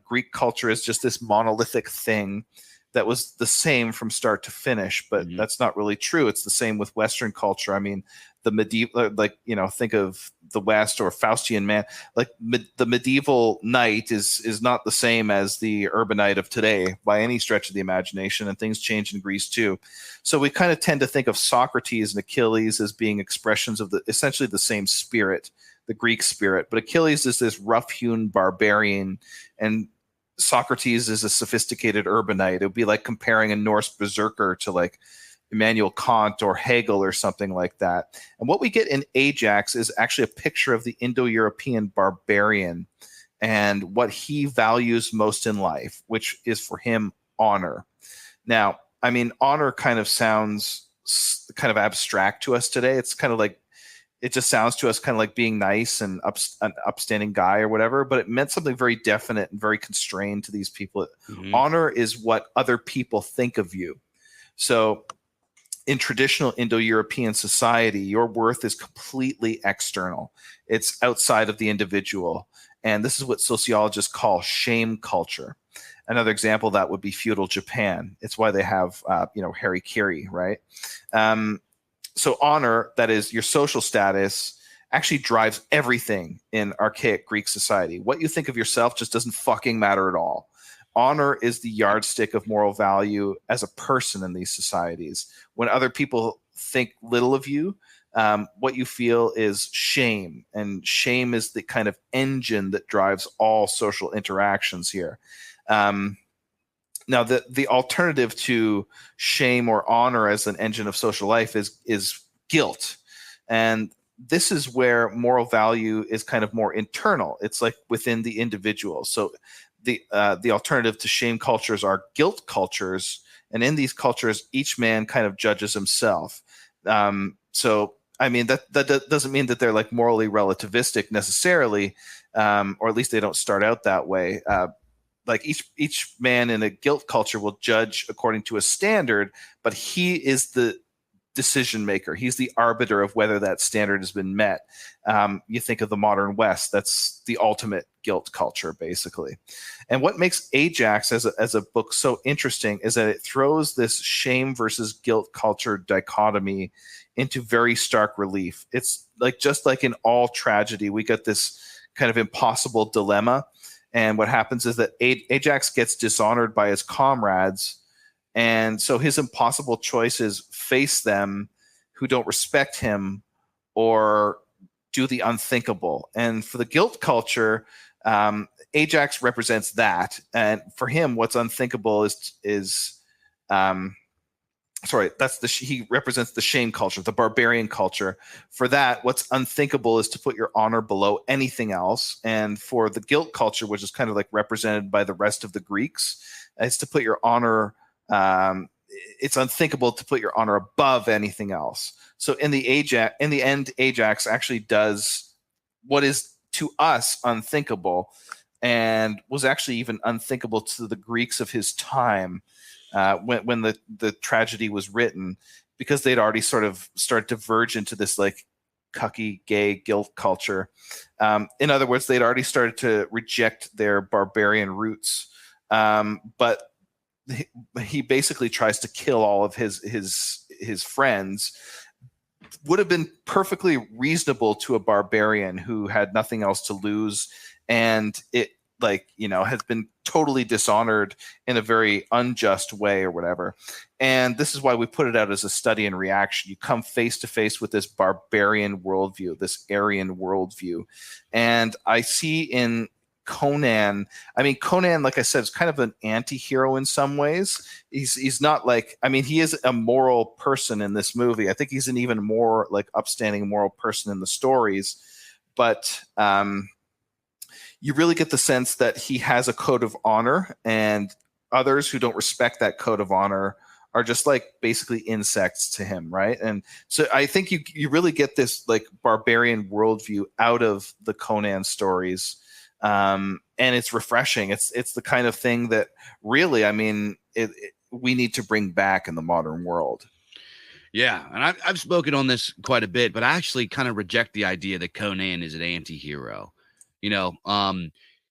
Greek culture is just this monolithic thing that was the same from start to finish, but that's not really true. It's the same with Western culture. I mean, the medieval, think of the West or Faustian man, the medieval knight is not the same as the urban knight of today by any stretch of the imagination, and things change in Greece too. So we kind of tend to think of Socrates and Achilles as being expressions of essentially the same spirit, the Greek spirit. But Achilles is this rough-hewn barbarian, and Socrates is a sophisticated urbanite. It would be like comparing a Norse berserker to like Immanuel Kant or Hegel or something like that. And what we get in Ajax is actually a picture of the Indo-European barbarian and what he values most in life, which is for him honor. Now, I mean, honor kind of sounds kind of abstract to us today. It's kind of like, it just sounds to us kind of like being nice and an upstanding guy or whatever, but it meant something very definite and very constrained to these people. Honor is what other people think of you. So in traditional Indo-European society, your worth is completely external. It's outside of the individual. And this is what sociologists call shame culture. Another example of that would be feudal Japan. It's why they have, harikiri, right? So honor, that is your social status, actually drives everything in archaic Greek society. What you think of yourself just doesn't fucking matter at all. Honor is the yardstick of moral value as a person in these societies. When other people think little of you, what you feel is shame. And shame is the kind of engine that drives all social interactions here. Now, the alternative to shame or honor as an engine of social life is guilt. And this is where moral value is kind of more internal. It's like within the individual. So the alternative to shame cultures are guilt cultures. And in these cultures, each man kind of judges himself. So, I mean, that doesn't mean that they're like morally relativistic necessarily, or at least they don't start out that way. Like each man in a guilt culture will judge according to a standard, but he is the decision maker. He's the arbiter of whether that standard has been met. You think of the modern West, that's the ultimate guilt culture, basically. And what makes Ajax as a book so interesting is that it throws this shame versus guilt culture dichotomy into very stark relief. It's like, just like in all tragedy, we get this kind of impossible dilemma. And what happens is that Ajax gets dishonored by his comrades. And so his impossible choices face them who don't respect him or do the unthinkable. And for the guilt culture, Ajax represents that. And for him, what's unthinkable he represents the shame culture, the barbarian culture. For that, what's unthinkable is to put your honor below anything else. And for the guilt culture, which is kind of like represented by the rest of the Greeks, it's to put your honor, it's unthinkable to put your honor above anything else. So in the end, Ajax actually does what is to us unthinkable, and was actually even unthinkable to the Greeks of his time. When the tragedy was written, because they'd already sort of started to verge into this like cucky gay guilt culture. In other words, they'd already started to reject their barbarian roots. But he basically tries to kill all of his friends. Would have been perfectly reasonable to a barbarian who had nothing else to lose, and it has been totally dishonored in a very unjust way or whatever. And this is why we put it out as a study in reaction. You come face to face with this barbarian worldview, this Aryan worldview. And I see in Conan, like I said, is kind of an anti-hero in some ways. He's not like, he is a moral person in this movie. I think he's an even more like upstanding moral person in the stories. But, you really get the sense that he has a code of honor, and others who don't respect that code of honor are just like basically insects to him, right? And so I think you really get this like barbarian worldview out of the Conan stories. And it's refreshing. It's the kind of thing that really, I mean, we need to bring back in the modern world. Yeah, and I've spoken on this quite a bit, but I actually kind of reject the idea that Conan is an anti-hero. You know,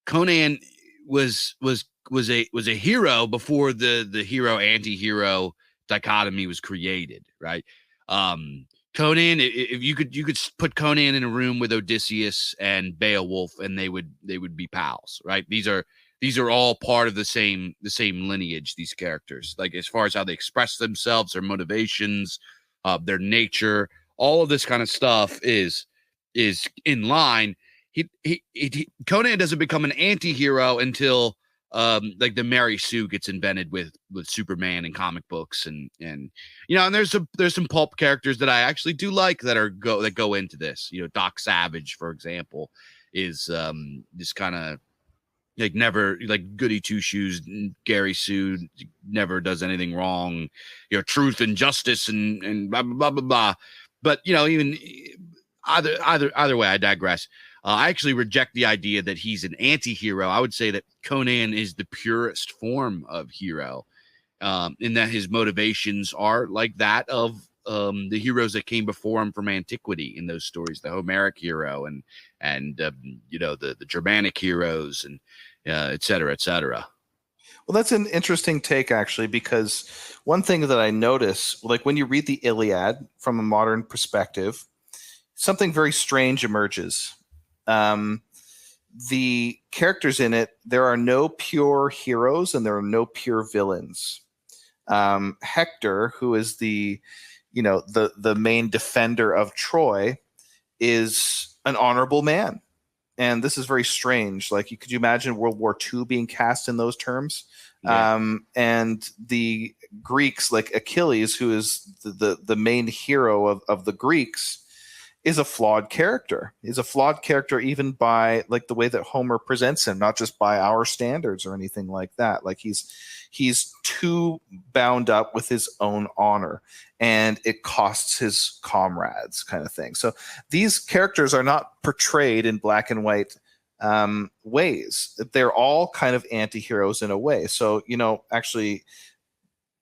Conan was a hero before the hero anti-hero dichotomy was created, right? Conan, if you could put Conan in a room with Odysseus and Beowulf, and they would be pals, right? These are all part of the same lineage. These characters, like as far as how they express themselves, their motivations, their nature, all of this kind of stuff is in line. Conan doesn't become an anti-hero until like the Mary Sue gets invented with Superman and comic books, and you know, and there's some pulp characters that I actually do like that go into this. You know, Doc Savage, for example, is just kind of like never, like goody two shoes. Gary Sue never does anything wrong. You know, truth and justice and blah blah blah blah blah. But you know, even either way, I digress. I actually reject the idea that he's an anti-hero. I would say that Conan is the purest form of hero, in that his motivations are like that of the heroes that came before him from antiquity in those stories, the Homeric hero and you know, the Germanic heroes and et cetera, et cetera. Well, that's an interesting take, actually, because one thing that I notice, like when you read the Iliad from a modern perspective, something very strange emerges. The characters in it, there are no pure heroes and there are no pure villains. Hector, who is the main defender of Troy, is an honorable man. And this is very strange. Like, could you imagine World War II being cast in those terms? Yeah. And the Greeks, like Achilles, who is the main hero of the Greeks, is a flawed character. He's a flawed character even by like the way that Homer presents him, not just by our standards or anything like that. Like he's too bound up with his own honor, and it costs his comrades, kind of thing. So these characters are not portrayed in black and white ways. They're all kind of anti-heroes in a way. So, you know, actually,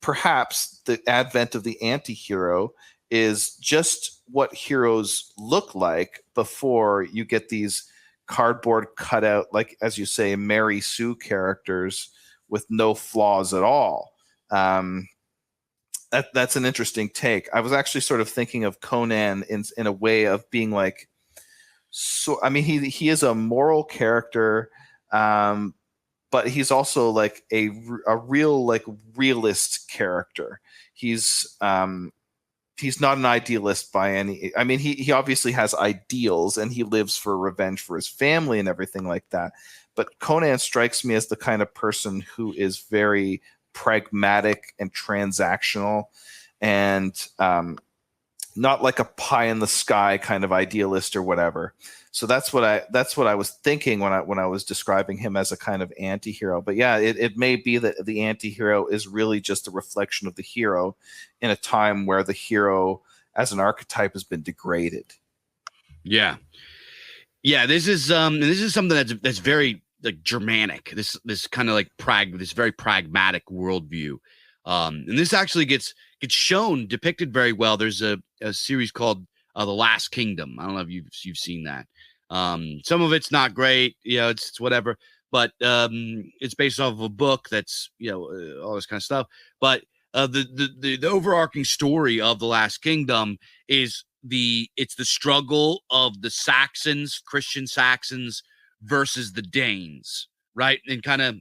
perhaps the advent of the anti-hero is just what heroes look like before you get these cardboard cutout, like, as you say, Mary Sue characters with no flaws at all. That's an interesting take. I was actually sort of thinking of Conan in a way of being like, so I mean, he is a moral character, but he's also like a real, like, realist character. He's not an idealist by any. I mean, he obviously has ideals and he lives for revenge for his family and everything like that. But Conan strikes me as the kind of person who is very pragmatic and transactional, and not like a pie in the sky kind of idealist or whatever. So that's what I was thinking when I was describing him as a kind of anti-hero. But yeah, it may be that the anti-hero is really just a reflection of the hero in a time where the hero as an archetype has been degraded. Yeah. Yeah, this is something that's very like Germanic. This kind of like this very pragmatic worldview. And this actually gets shown, depicted very well. There's a series called The Last Kingdom. I don't know if you've seen that. Some of it's not great, you know, it's whatever, but it's based off of a book that's, you know, all this kind of stuff. But the overarching story of The Last Kingdom is it's the struggle of the Saxons, Christian Saxons, versus the Danes, right? And kind of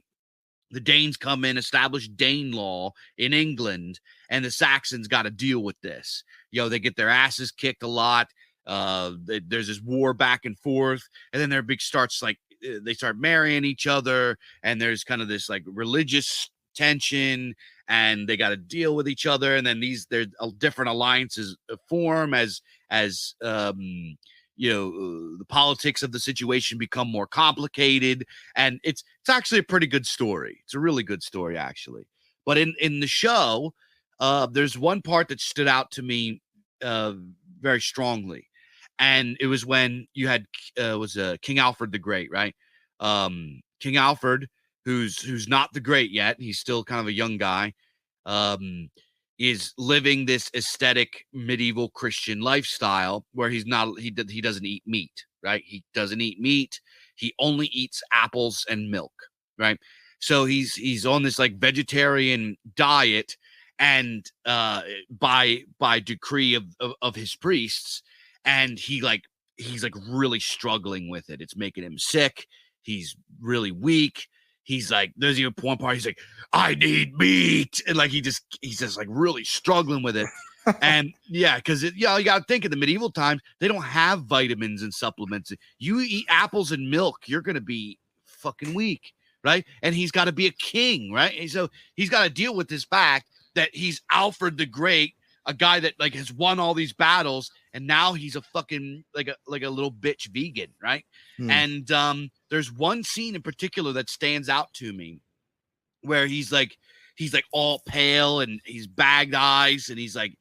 the Danes come in, establish Dane law in England, and the Saxons got to deal with this. You know, they get their asses kicked a lot. There's this war back and forth, and then their big starts, like they start marrying each other, and there's kind of this like religious tension, and they got to deal with each other. And then there's different alliances form as you know, the politics of the situation become more complicated, and it's actually a pretty good story. It's a really good story, actually. But in the show, there's one part that stood out to me very strongly, and it was when you had King Alfred the Great, right? King Alfred, who's not the great yet, he's still kind of a young guy, is living this aesthetic medieval Christian lifestyle where he doesn't eat meat, right? He doesn't eat meat. He only eats apples and milk, right? So he's on this like vegetarian diet, and by decree of his priests, and he's like really struggling with it. It's making him sick. He's really weak. He's like, there's even one part he's like, I need meat, and like he's just like really struggling with it. And yeah, because you got to think in the medieval times they don't have vitamins and supplements. You eat apples and milk, you're gonna be fucking weak, right? And he's got to be a king, right? And so he's got to deal with this fact that he's Alfred the Great, a guy that like has won all these battles, and now he's a fucking like a little bitch vegan, right? And there's one scene in particular that stands out to me where he's like all pale and he's bagged eyes, and he's like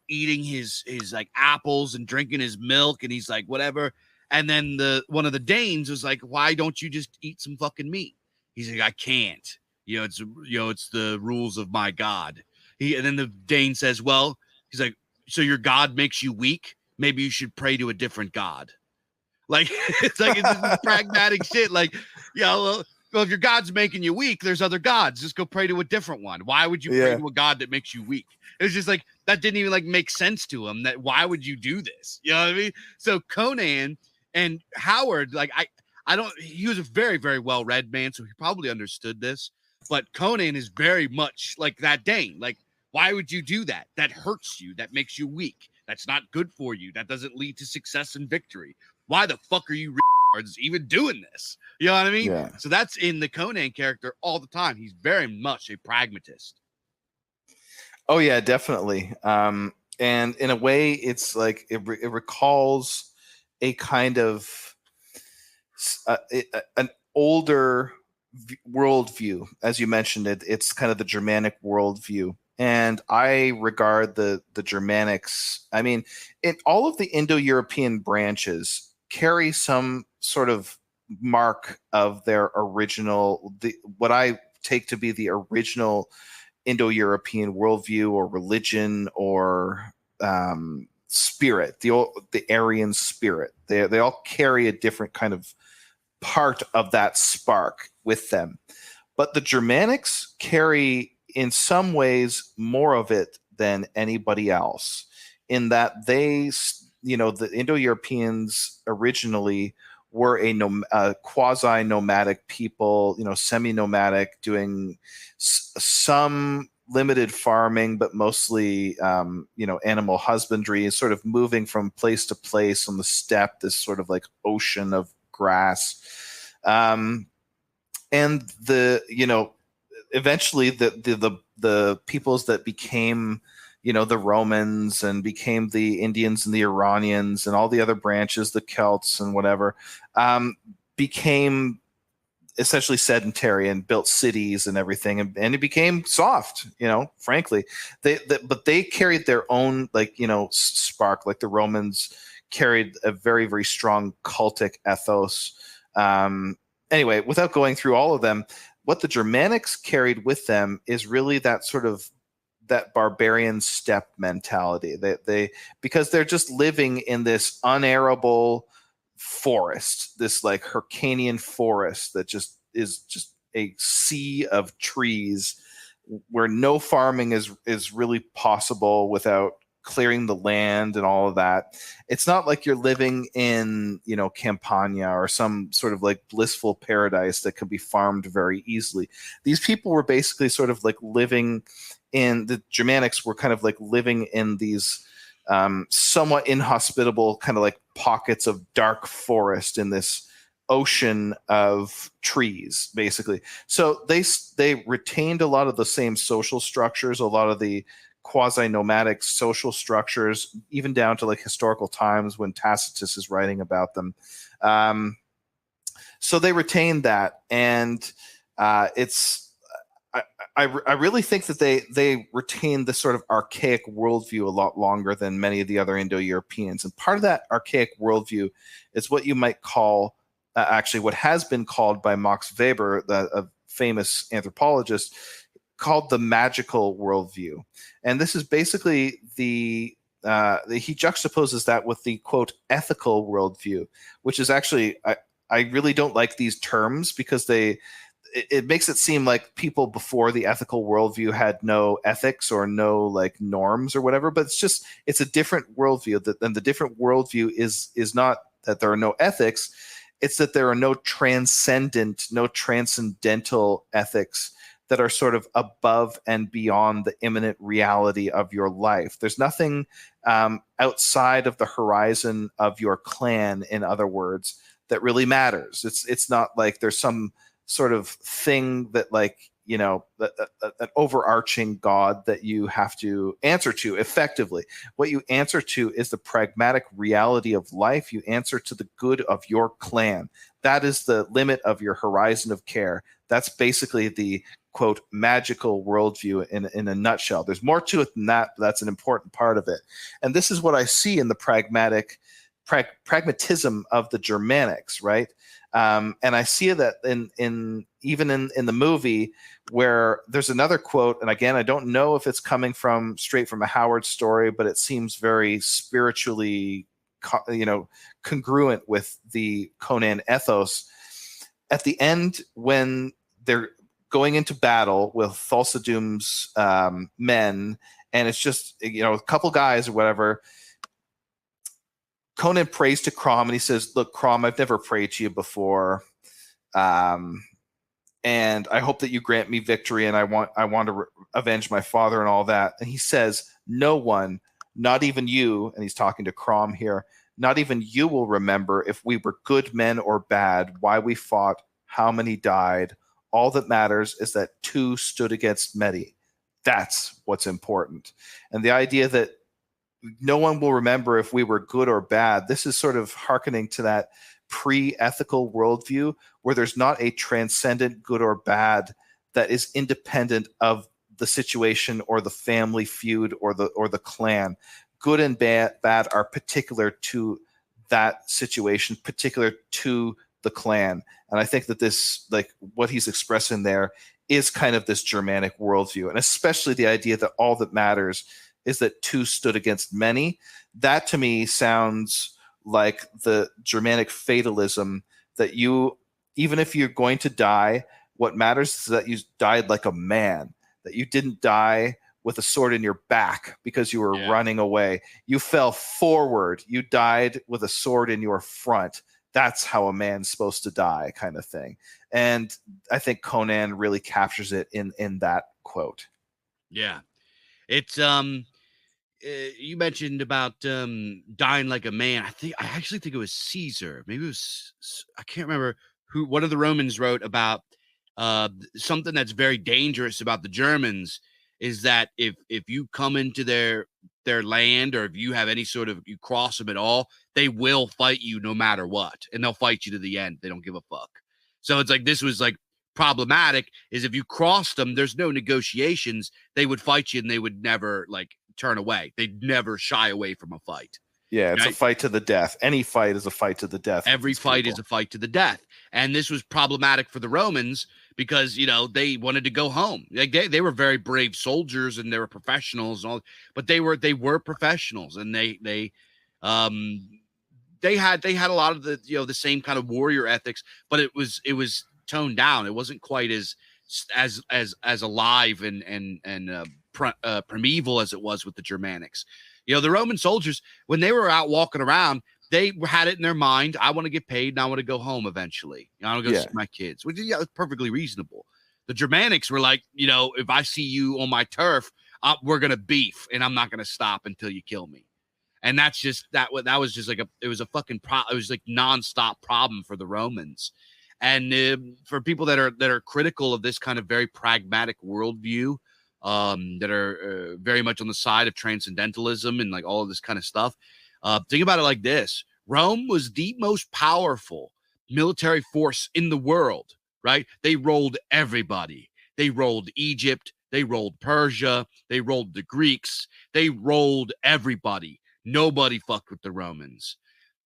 eating his like apples and drinking his milk, and he's like whatever. And then one of the Danes was like, why don't you just eat some fucking meat? He's like, I can't. It's the rules of my God. And then the Dane says, well, he's like, so your God makes you weak? Maybe you should pray to a different God. Like, it's like it's this pragmatic shit. Like, well, if your God's making you weak, there's other gods. Just go pray to a different one. Why would you pray to a God that makes you weak? It's just like, that didn't even like make sense to him. That why would you do this? You know what I mean? So Conan and Howard, like he was a very, very well-read man, so he probably understood this. But Conan is very much like that Dane. Like, why would you do that? That hurts you. That makes you weak. That's not good for you. That doesn't lead to success and victory. Why the fuck are you even doing this? You know what I mean? Yeah. So that's in the Conan character all the time. He's very much a pragmatist. Oh yeah, definitely. And in a way, it's like it recalls a kind of an older worldview, as you mentioned it. It's kind of the Germanic worldview, and I regard the Germanics. I mean, all of the Indo-European branches carry some sort of mark of their original, what I take to be the original Indo-European worldview or religion or spirit, the Aryan spirit. They all carry a different kind of part of that spark with them. But the Germanics carry, in some ways, more of it than anybody else, in that they, the Indo-Europeans originally were a quasi-nomadic people, semi-nomadic, doing some limited farming, but mostly, animal husbandry, sort of moving from place to place on the steppe, this sort of like ocean of grass. And eventually the peoples that became, the Romans and became the Indians and the Iranians and all the other branches, the Celts and whatever, became essentially sedentary and built cities and everything, and it became soft, frankly. But they carried their own, spark. Like the Romans carried a very, very strong cultic ethos. Anyway, without going through all of them, what the Germanics carried with them is really that sort of that barbarian steppe mentality. They because they're just living in this unarable forest, this like Hyrcanian forest that just is just a sea of trees where no farming is really possible without clearing the land and all of that. It's not like you're living in, Campania or some sort of like blissful paradise that can be farmed very easily. These people were basically sort of like living in, the Germanics were kind of like living in these somewhat inhospitable kind of like pockets of dark forest in this ocean of trees, basically. So they retained a lot of the same social structures, a lot of the quasi-nomadic social structures, even down to like historical times when Tacitus is writing about them. So they retained that, and I really think that they retained this sort of archaic worldview a lot longer than many of the other Indo-Europeans. And part of that archaic worldview is what you might call actually what has been called by Max Weber, a famous anthropologist, called the magical worldview. And this is basically he juxtaposes that with the, quote, ethical worldview, which is actually, I really don't like these terms because it makes it seem like people before the ethical worldview had no ethics or no like norms or whatever, but it's a different worldview. And the different worldview is not that there are no ethics, it's that there are no transcendental ethics that are sort of above and beyond the imminent reality of your life. There's nothing outside of the horizon of your clan, in other words, that really matters. It's not like there's some sort of thing that, like, you know, an overarching God that you have to answer to effectively. What you answer to is the pragmatic reality of life. You answer to the good of your clan. That is the limit of your horizon of care. That's basically the, quote, magical worldview in a nutshell. There's more to it than that, but that's an important part of it. And this is what I see in the pragmatism of the Germanics, right? And I see that even in the movie, where there's another quote, and again, I don't know if it's coming straight from a Howard story, but it seems very spiritually, congruent with the Conan ethos. At the end, when they're going into battle with Thulsadum's men, and it's just, a couple guys or whatever, Conan prays to Crom, and he says, "Look, Crom, I've never prayed to you before, and I hope that you grant me victory, and I want to avenge my father and all that." And he says, "No one, not even you," and he's talking to Crom here, "not even you will remember if we were good men or bad, why we fought, how many died. All that matters is that two stood against many. That's what's important." And the idea that no one will remember if we were good or bad, this is sort of hearkening to that pre-ethical worldview where there's not a transcendent good or bad that is independent of the situation or the family feud or the clan. Good and bad are particular to that situation, particular to the clan. And I think that this, like what he's expressing there, is kind of this Germanic worldview, and especially the idea that all that matters is that two stood against many. That to me sounds like the Germanic fatalism, that you, even if you're going to die, what matters is that you died like a man, that you didn't die with a sword in your back because you were running away. You fell forward. You died with a sword in your front. That's how a man's supposed to die, kind of thing. And I think Conan really captures it in that quote. Yeah. It's you mentioned about dying like a man. I actually think it was Caesar. Maybe it was, I can't remember who. One of the Romans wrote about something that's very dangerous about the Germans is that if you come into their land, or if you have any sort of, you cross them at all, they will fight you no matter what, and they'll fight you to the end. They don't give a fuck. So it's like, this was like problematic, is if you crossed them, there's no negotiations. They would fight you, and they would never like turn away. They'd never shy away from a fight. Yeah, it's a fight to the death. Any fight is a fight to the death. Every fight is a fight to the death. And this was problematic for the Romans because, they wanted to go home. Like they were very brave soldiers, and they were professionals and all, but they were professionals, and they had a lot of the, the same kind of warrior ethics, but it was toned down. It wasn't quite as alive and primeval as it was with the Germanics. The Roman soldiers, when they were out walking around, they had it in their mind, I want to get paid and I want to go home eventually. I want to go see my kids, which is perfectly reasonable. The Germanics were like, if I see you on my turf, we're going to beef, and I'm not going to stop until you kill me. And that's just, that was just like it was a fucking it was like nonstop problem for the Romans. And for people that are critical of this kind of very pragmatic worldview, that are very much on the side of transcendentalism and like all of this kind of stuff, think about it like this: Rome was the most powerful military force in the world, right? They rolled everybody. They rolled Egypt. They rolled Persia. They rolled the Greeks. They rolled everybody. Nobody fucked with the Romans.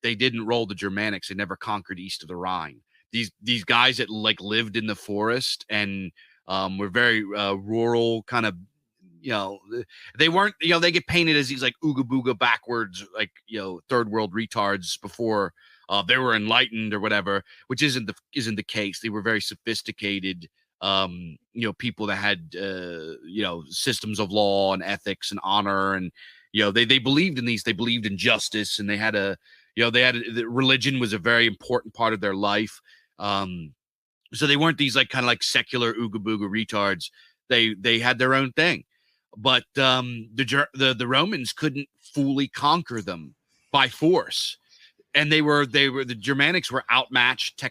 They didn't roll the Germanics. They never conquered east of the Rhine. these guys that like lived in the forest and were very rural kind of, they weren't, they get painted as these like ooga booga backwards, like, third world retards before they were enlightened or whatever, which isn't the case. They were very sophisticated, people that had, systems of law and ethics and honor. And, they believed in these, they believed in justice, and they had religion was a very important part of their life. So they weren't these like kind of like secular ooga booga retards. They had their own thing. But the Romans couldn't fully conquer them by force, and the Germanics were outmatched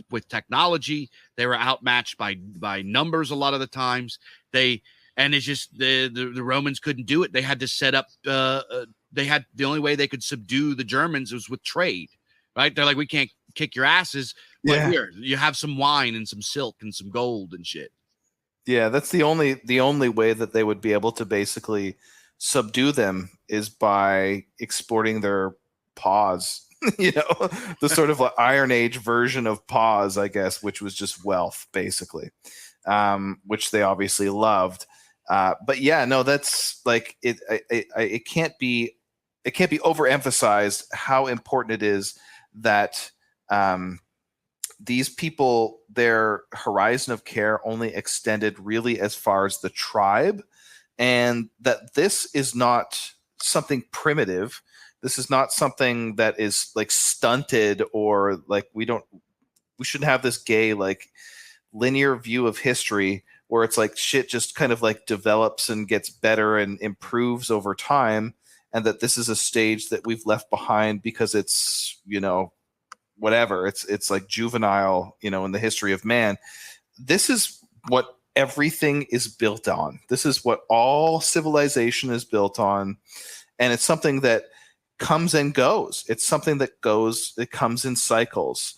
with technology. They were outmatched by numbers a lot of the times. It's just the Romans couldn't do it. They had to set up. They had the only way they could subdue the Germans was with trade, right? They're like, we can't kick your asses, but here you have some wine and some silk and some gold and shit. Yeah, that's the only way that they would be able to basically subdue them is by exporting their paws. The sort of like Iron Age version of paws, I guess, which was just wealth, basically, which they obviously loved. But yeah, no, that's like it can't be overemphasized how important it is that these people, their horizon of care only extended really as far as the tribe, and that this is not something primitive. This is not something that is like stunted, or like we shouldn't have this gay like linear view of history where it's like shit just kind of like develops and gets better and improves over time, and that this is a stage that we've left behind because it's, whatever, it's like juvenile, in the history of man. This is what everything is built on. This is what all civilization is built on, and it's something that comes and goes. It's something that it comes in cycles.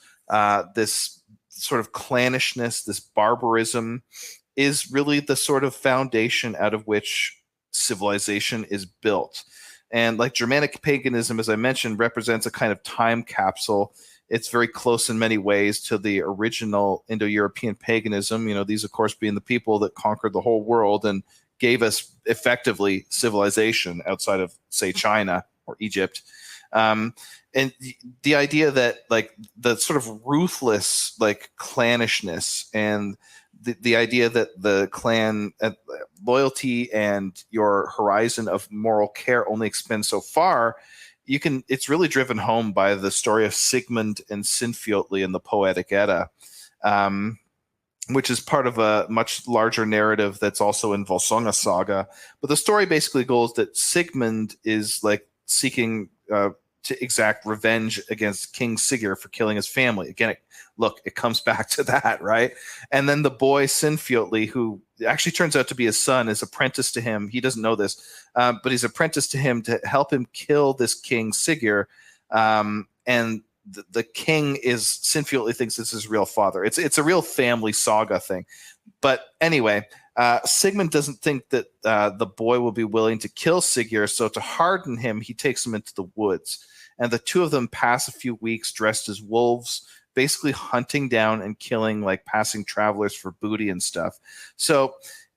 This sort of clannishness, this barbarism, is really the sort of foundation out of which civilization is built. And like Germanic paganism, as I mentioned, represents a kind of time capsule. It's very close in many ways to the original Indo-European paganism. These, of course, being the people that conquered the whole world and gave us effectively civilization outside of, say, China or Egypt. And the idea that like the sort of ruthless like clannishness, and the idea that the clan loyalty and your horizon of moral care only extends so far, it's really driven home by the story of Sigmund and Sinfjotli in the Poetic Edda, which is part of a much larger narrative that's also in Volsunga Saga. But the story basically goes that Sigmund is like seeking to exact revenge against King Sigurd for killing his family. Again, it comes back to that, right? And then the boy Sinfjotli, who actually turns out to be his son, is apprenticed to him. He doesn't know this, but he's apprenticed to him to help him kill this King Sigurd. And the king Sinfjotli thinks this is his real father. It's a real family saga thing. But anyway, Sigmund doesn't think that the boy will be willing to kill Sigurd, so to harden him, he takes him into the woods. And the two of them pass a few weeks dressed as wolves, basically hunting down and killing like passing travelers for booty and stuff. So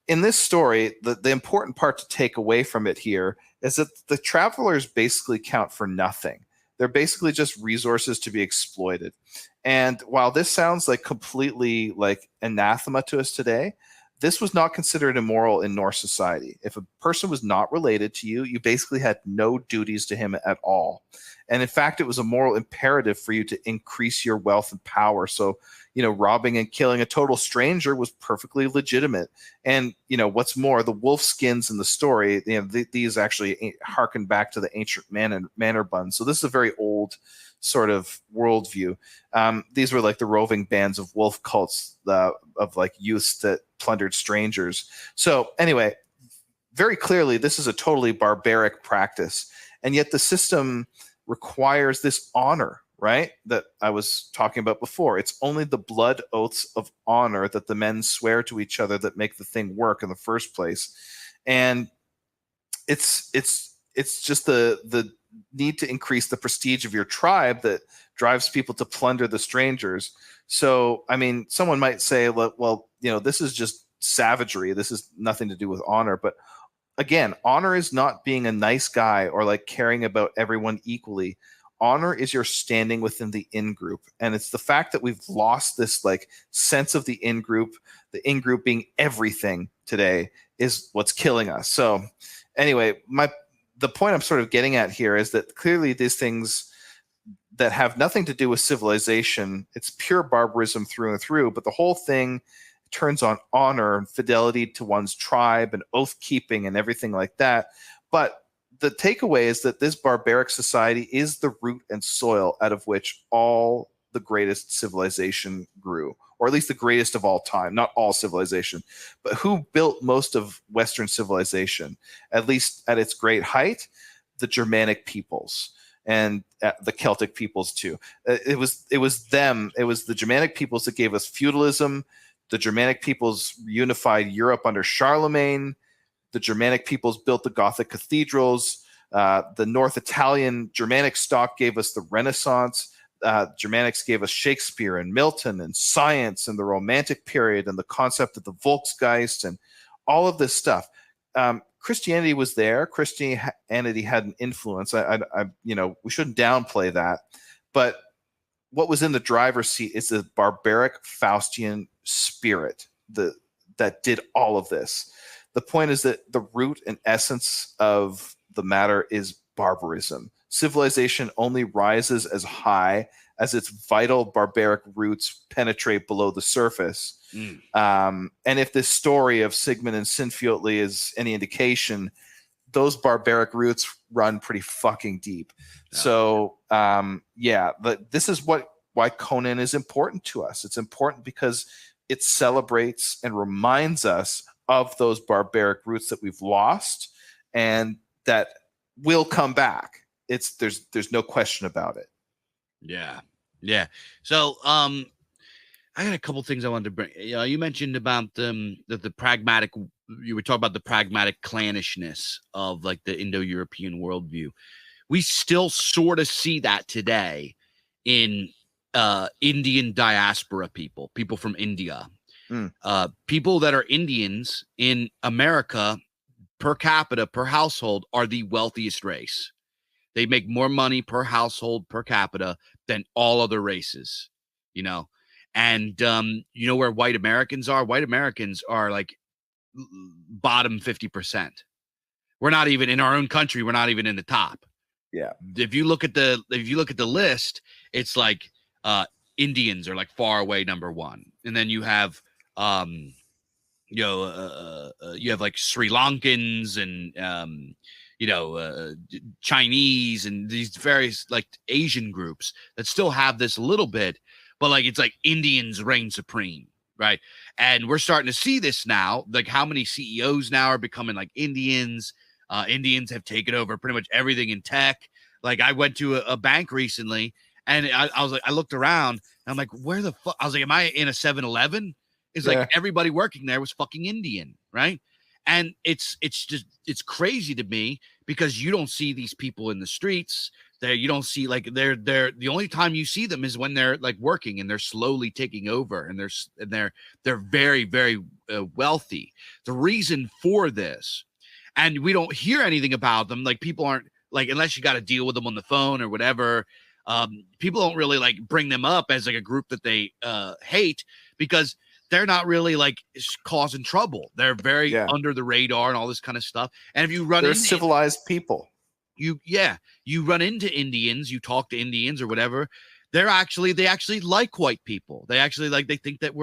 in this story, the important part to take away from it here is that the travelers basically count for nothing. They're basically just resources to be exploited. And while this sounds like completely like anathema to us today, this was not considered immoral in Norse society. If a person was not related to you, you basically had no duties to him at all. And in fact, it was a moral imperative for you to increase your wealth and power. So, robbing and killing a total stranger was perfectly legitimate. And, what's more, the wolf skins in the story, these actually harken back to the ancient manor buns. So this is a very old sort of worldview. These were like the roving bands of wolf cults of like youths that plundered strangers. So anyway, very clearly, this is a totally barbaric practice. And yet the system requires this honor, right, that I was talking about before. It's only the blood oaths of honor that the men swear to each other that make the thing work in the first place. And it's just the need to increase the prestige of your tribe that drives people to plunder the strangers. So, I mean, someone might say, well, this is just savagery. This is nothing to do with honor. But again, honor is not being a nice guy or like caring about everyone equally. Honor is your standing within the in-group. And it's the fact that we've lost this like sense of the in-group being everything today is what's killing us. So anyway, the point I'm sort of getting at here is that clearly these things that have nothing to do with civilization, it's pure barbarism through and through, but the whole thing turns on honor and fidelity to one's tribe and oath keeping and everything like that. But the takeaway is that this barbaric society is the root and soil out of which all the greatest civilization grew, or at least the greatest of all time, not all civilization, but who built most of Western civilization, at least at its great height? The Germanic peoples and the Celtic peoples too. It was them. It was the Germanic peoples that gave us feudalism. The Germanic peoples unified Europe under Charlemagne. The Germanic peoples built the Gothic cathedrals. The North Italian Germanic stock gave us the Renaissance. Germanics gave us Shakespeare and Milton and science and the Romantic period and the concept of the Volksgeist and all of this stuff. Christianity was there. Christianity had an influence. We shouldn't downplay that. But what was in the driver's seat is the barbaric Faustian spirit that did all of this. The point is that the root and essence of the matter is barbarism. Civilization only rises as high as its vital barbaric roots penetrate below the surface. And if this story of Sigmund and Sinfjotli is any indication, those barbaric roots run pretty fucking deep. Yeah. So, this is why Conan is important to us. It's important because it celebrates and reminds us of those barbaric roots that we've lost and that will come back. There's no question about it. Yeah. So I got a couple things I wanted to bring. You mentioned about the pragmatic. You were talking about the pragmatic clannishness of like the Indo-European worldview. We still sort of see that today in Indian diaspora people from India. People that are Indians in America per capita, per household, are the wealthiest race. They make more money per household, per capita than all other races, And where white Americans are? White Americans are like bottom 50%. We're not even in our own country. We're not even in the top. Yeah. If you look at the list, it's like Indians are like far away number one, and then you have you have like Sri Lankans and Chinese and these various like Asian groups that still have this a little bit, but like it's like Indians reign supreme, right? And we're starting to see this now, like how many CEOs now are becoming like Indians. Indians have taken over pretty much everything in tech. Like I went to a bank recently and I was like, I looked around and I'm like, where the fuck? I was like, am I in a 7-Eleven? It's like everybody working there was fucking Indian, right? And it's crazy to me because you don't see these people in the streets. You don't see like they're the only time you see them is when they're like working and they're slowly taking over and they're very, very wealthy. The reason for this, and we don't hear anything about them. Like people aren't like, unless you got to deal with them on the phone or whatever. People don't really like bring them up as like a group that they hate because they're not really like causing trouble. They're very under the radar and all this kind of stuff. And if you run into civilized people, you run into Indians, you talk to Indians or whatever. They actually like white people. They actually like, they think that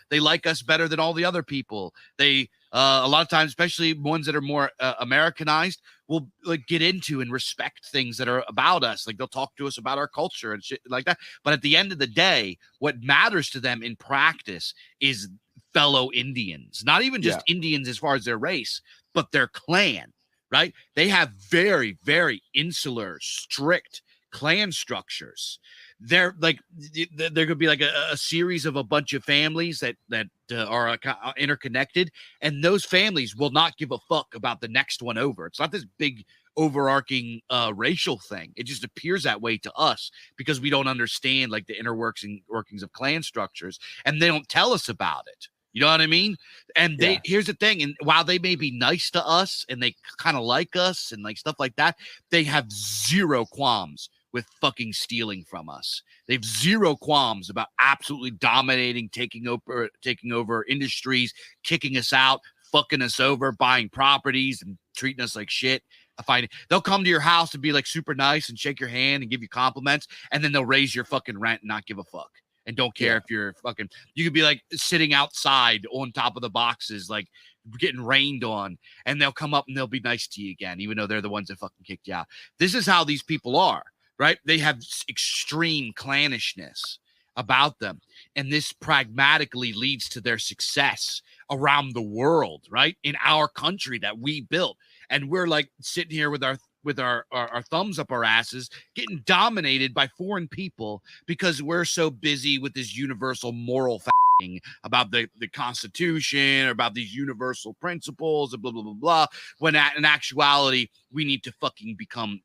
they like us better than all the other people. They, a lot of times, especially ones that are more Americanized, will like get into and respect things that are about us. Like they'll talk to us about our culture and shit like that. But at the end of the day, what matters to them in practice is fellow Indians, not even just Indians as far as their race, but their clan, right? They have very, very insular, strict clan structures. They're like, there could be like a series of a bunch of families that are interconnected, and those families will not give a fuck about the next one over. It's not this big overarching racial thing. It just appears that way to us because we don't understand like the inner workings of clan structures, and they don't tell us about it. You know what I mean? And here's the thing, and while they may be nice to us and they kind of like us and like stuff like that, they have zero qualms with fucking stealing from us. They have zero qualms about absolutely dominating, taking over industries, kicking us out, fucking us over, buying properties and treating us like shit. They'll come to your house and be like super nice and shake your hand and give you compliments, and then they'll raise your fucking rent and not give a fuck. And don't care if you're fucking, you could be like sitting outside on top of the boxes, like getting rained on, and they'll come up and they'll be nice to you again, even though they're the ones that fucking kicked you out. This is how these people are, right? They have extreme clannishness about them. And this pragmatically leads to their success around the world, right? In our country that we built. And we're like sitting here with our thumbs up our asses, getting dominated by foreign people because we're so busy with this universal moral about the Constitution or about these universal principles and blah, blah, blah, blah. When in actuality, we need to fucking become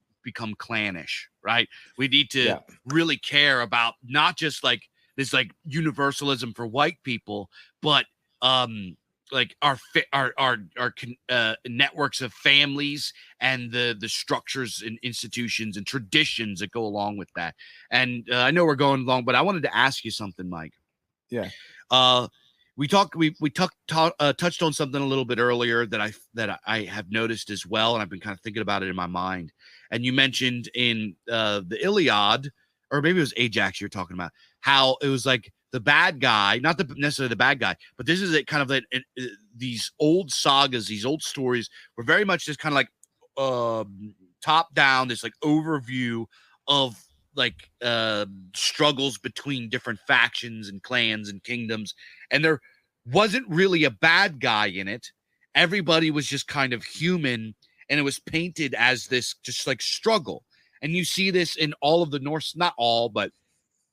clannish, right? We need to really care about not just like this like universalism for white people, but like our networks of families and the structures and institutions and traditions that go along with that. And I know we're going long, but I wanted to ask you something, Mike. Yeah. We touched on something a little bit earlier that I have noticed as well, and I've been kind of thinking about it in my mind. And you mentioned in the Iliad, or maybe it was Ajax you're talking about, how it was like the bad guy, not necessarily the bad guy, but this is kind of like these old sagas, these old stories were very much just kind of like top down, this like overview of like struggles between different factions and clans and kingdoms, and there wasn't really a bad guy in it. Everybody was just kind of human, and it was painted as this just like struggle. And you see this in all of the Norse, not all, but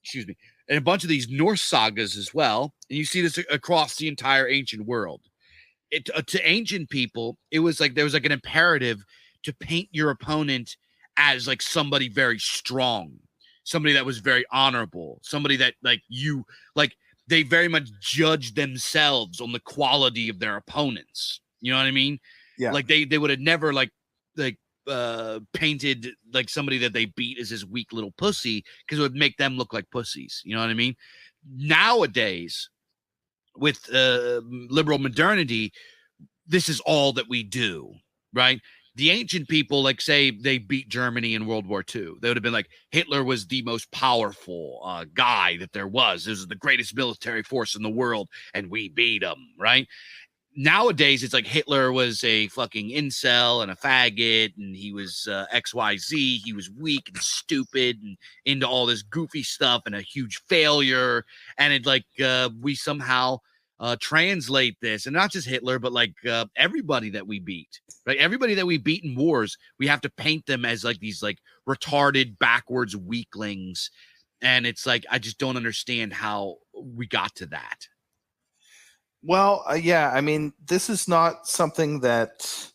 excuse me, and a bunch of these Norse sagas as well. And you see this across the entire ancient world. To ancient people, it was like there was like an imperative to paint your opponent as like somebody very strong, somebody that was very honorable, somebody that like you like they very much judged themselves on the quality of their opponents. You know what I mean? Yeah. Like they would have never like painted like somebody that they beat as this weak little pussy because it would make them look like pussies. You know what I mean? Nowadays, with liberal modernity, this is all that we do, right? The ancient people, like say they beat Germany in World War II. They would have been like, Hitler was the most powerful guy that there was. This is the greatest military force in the world, and we beat him, right? Nowadays, it's like Hitler was a fucking incel and a faggot, and he was XYZ. He was weak and stupid and into all this goofy stuff and a huge failure. And it like we somehow translate this, and not just Hitler, but like everybody that we beat, right? Everybody that we beat in wars, we have to paint them as like these like retarded, backwards weaklings. And it's like, I just don't understand how we got to that. Well, yeah, I mean, this is not something that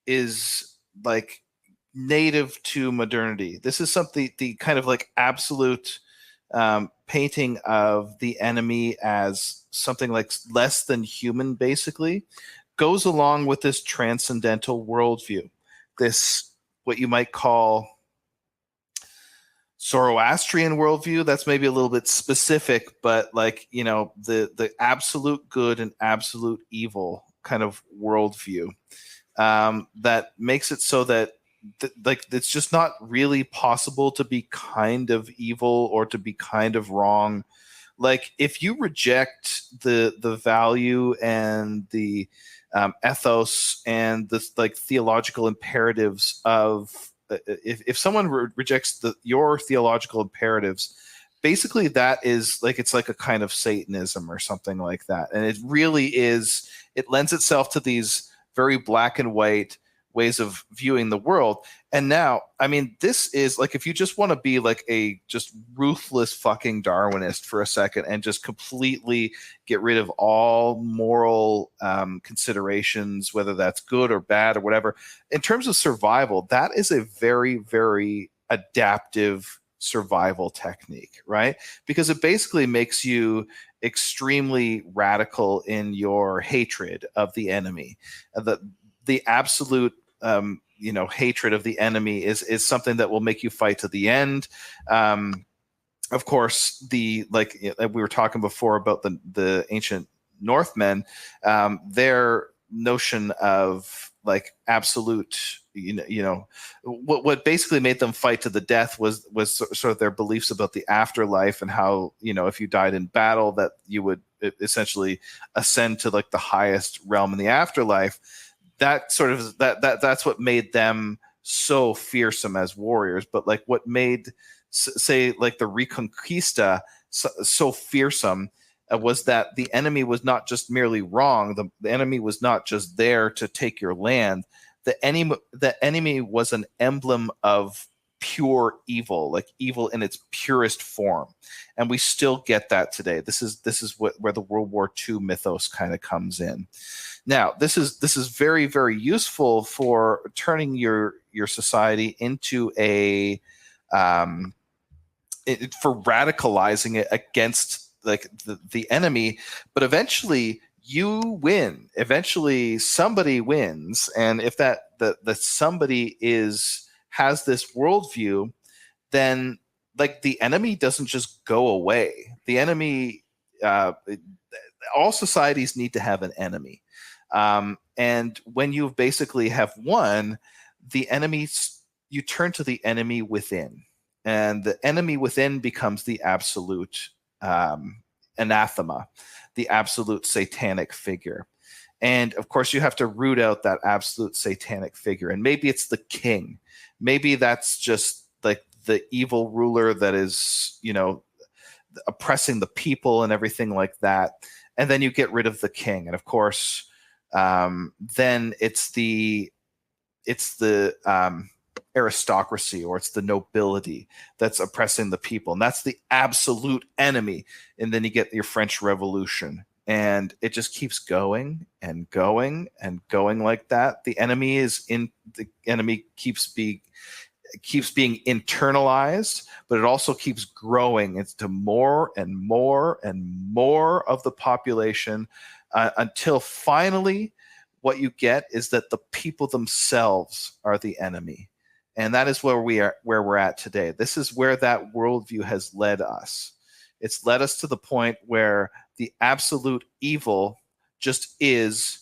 is like native to modernity. This is something, the kind of like absolute painting of the enemy as something like less than human, basically, goes along with this transcendental worldview. This, what you might call Zoroastrian worldview. That's maybe a little bit specific, but like, you know, the absolute good and absolute evil kind of worldview that makes it so that like it's just not really possible to be kind of evil or to be kind of wrong. Like if you reject the value and the ethos and the like theological imperatives of if someone rejects your theological imperatives, basically that is like, it's like a kind of Satanism or something like that. And it really is, it lends itself to these very black and white, ways of viewing the world. And now, I mean, this is like, if you just want to be like a just ruthless fucking Darwinist for a second and just completely get rid of all moral considerations, whether that's good or bad or whatever, in terms of survival, that is a very, very adaptive survival technique, right? Because it basically makes you extremely radical in your hatred of the enemy. The absolute hatred of the enemy is something that will make you fight to the end. Of course, we were talking before about the ancient Northmen, their notion of like absolute, what basically made them fight to the death was sort of their beliefs about the afterlife, and how, if you died in battle, that you would essentially ascend to like the highest realm in the afterlife. That sort of that's what made them so fearsome as warriors. But like what made, say, like the Reconquista so fearsome was that the enemy was not just merely wrong. The enemy was not just there to take your land. The enemy was an emblem of pure evil, like evil in its purest form, and we still get that today. This is where the World War II mythos kind of comes in. Now, this is very, very useful for turning your society into for radicalizing it against like the enemy. But eventually you win. Eventually somebody wins, and if that somebody has this worldview, then like the enemy doesn't just go away. The enemy, all societies need to have an enemy. And when you basically have won, the enemies, you turn to the enemy within, and the enemy within becomes the absolute anathema, the absolute satanic figure. And of course, you have to root out that absolute satanic figure. And maybe it's the king. Maybe that's just like the evil ruler that is, oppressing the people and everything like that. And then you get rid of the king. And of course, then it's the aristocracy, or it's the nobility that's oppressing the people, and that's the absolute enemy. And then you get your French Revolution, and it just keeps going and going and going like that. The enemy keeps being internalized, but it also keeps growing into more and more and more of the population, until finally what you get is that the people themselves are the enemy. And that is where we're at today. This is where that worldview has led us. It's led us to the point where the absolute evil just is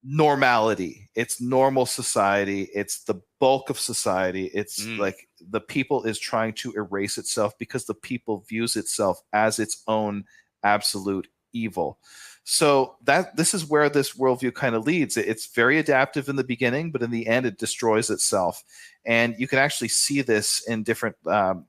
normality. It's normal society. It's the bulk of society. It's like the people is trying to erase itself because the people views itself as its own absolute evil. So this is where this worldview kind of leads. It's very adaptive in the beginning, but in the end, it destroys itself. And you can actually see this in different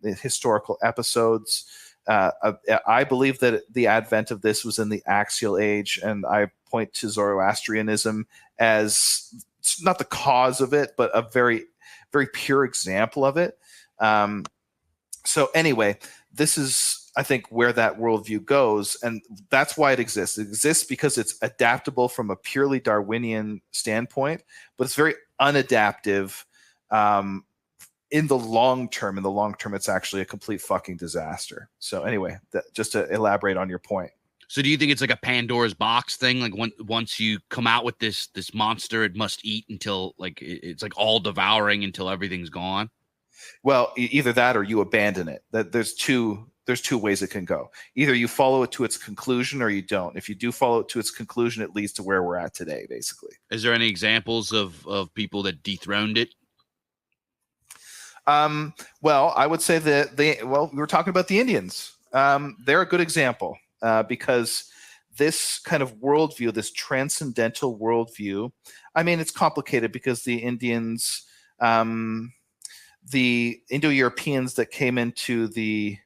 historical episodes. I believe that the advent of this was in the Axial Age, and I point to Zoroastrianism as not the cause of it, but a very, very pure example of it. So anyway, this is, I think, where that worldview goes, and that's why it exists. It exists because it's adaptable from a purely Darwinian standpoint, but it's very unadaptive in the long term. In the long term, it's actually a complete fucking disaster. So anyway, just to elaborate on your point. So do you think it's like a Pandora's box thing? Like once you come out with this monster, it must eat until like it's like all devouring until everything's gone? Well, either that or you abandon it. There's two ways it can go. Either you follow it to its conclusion or you don't. If you do follow it to its conclusion, it leads to where we're at today, basically. Is there any examples of people that dethroned it? Well, I would say that we were talking about the Indians. They're a good example because this kind of worldview, this transcendental worldview, I mean, it's complicated because the Indians, the Indo-Europeans that came into the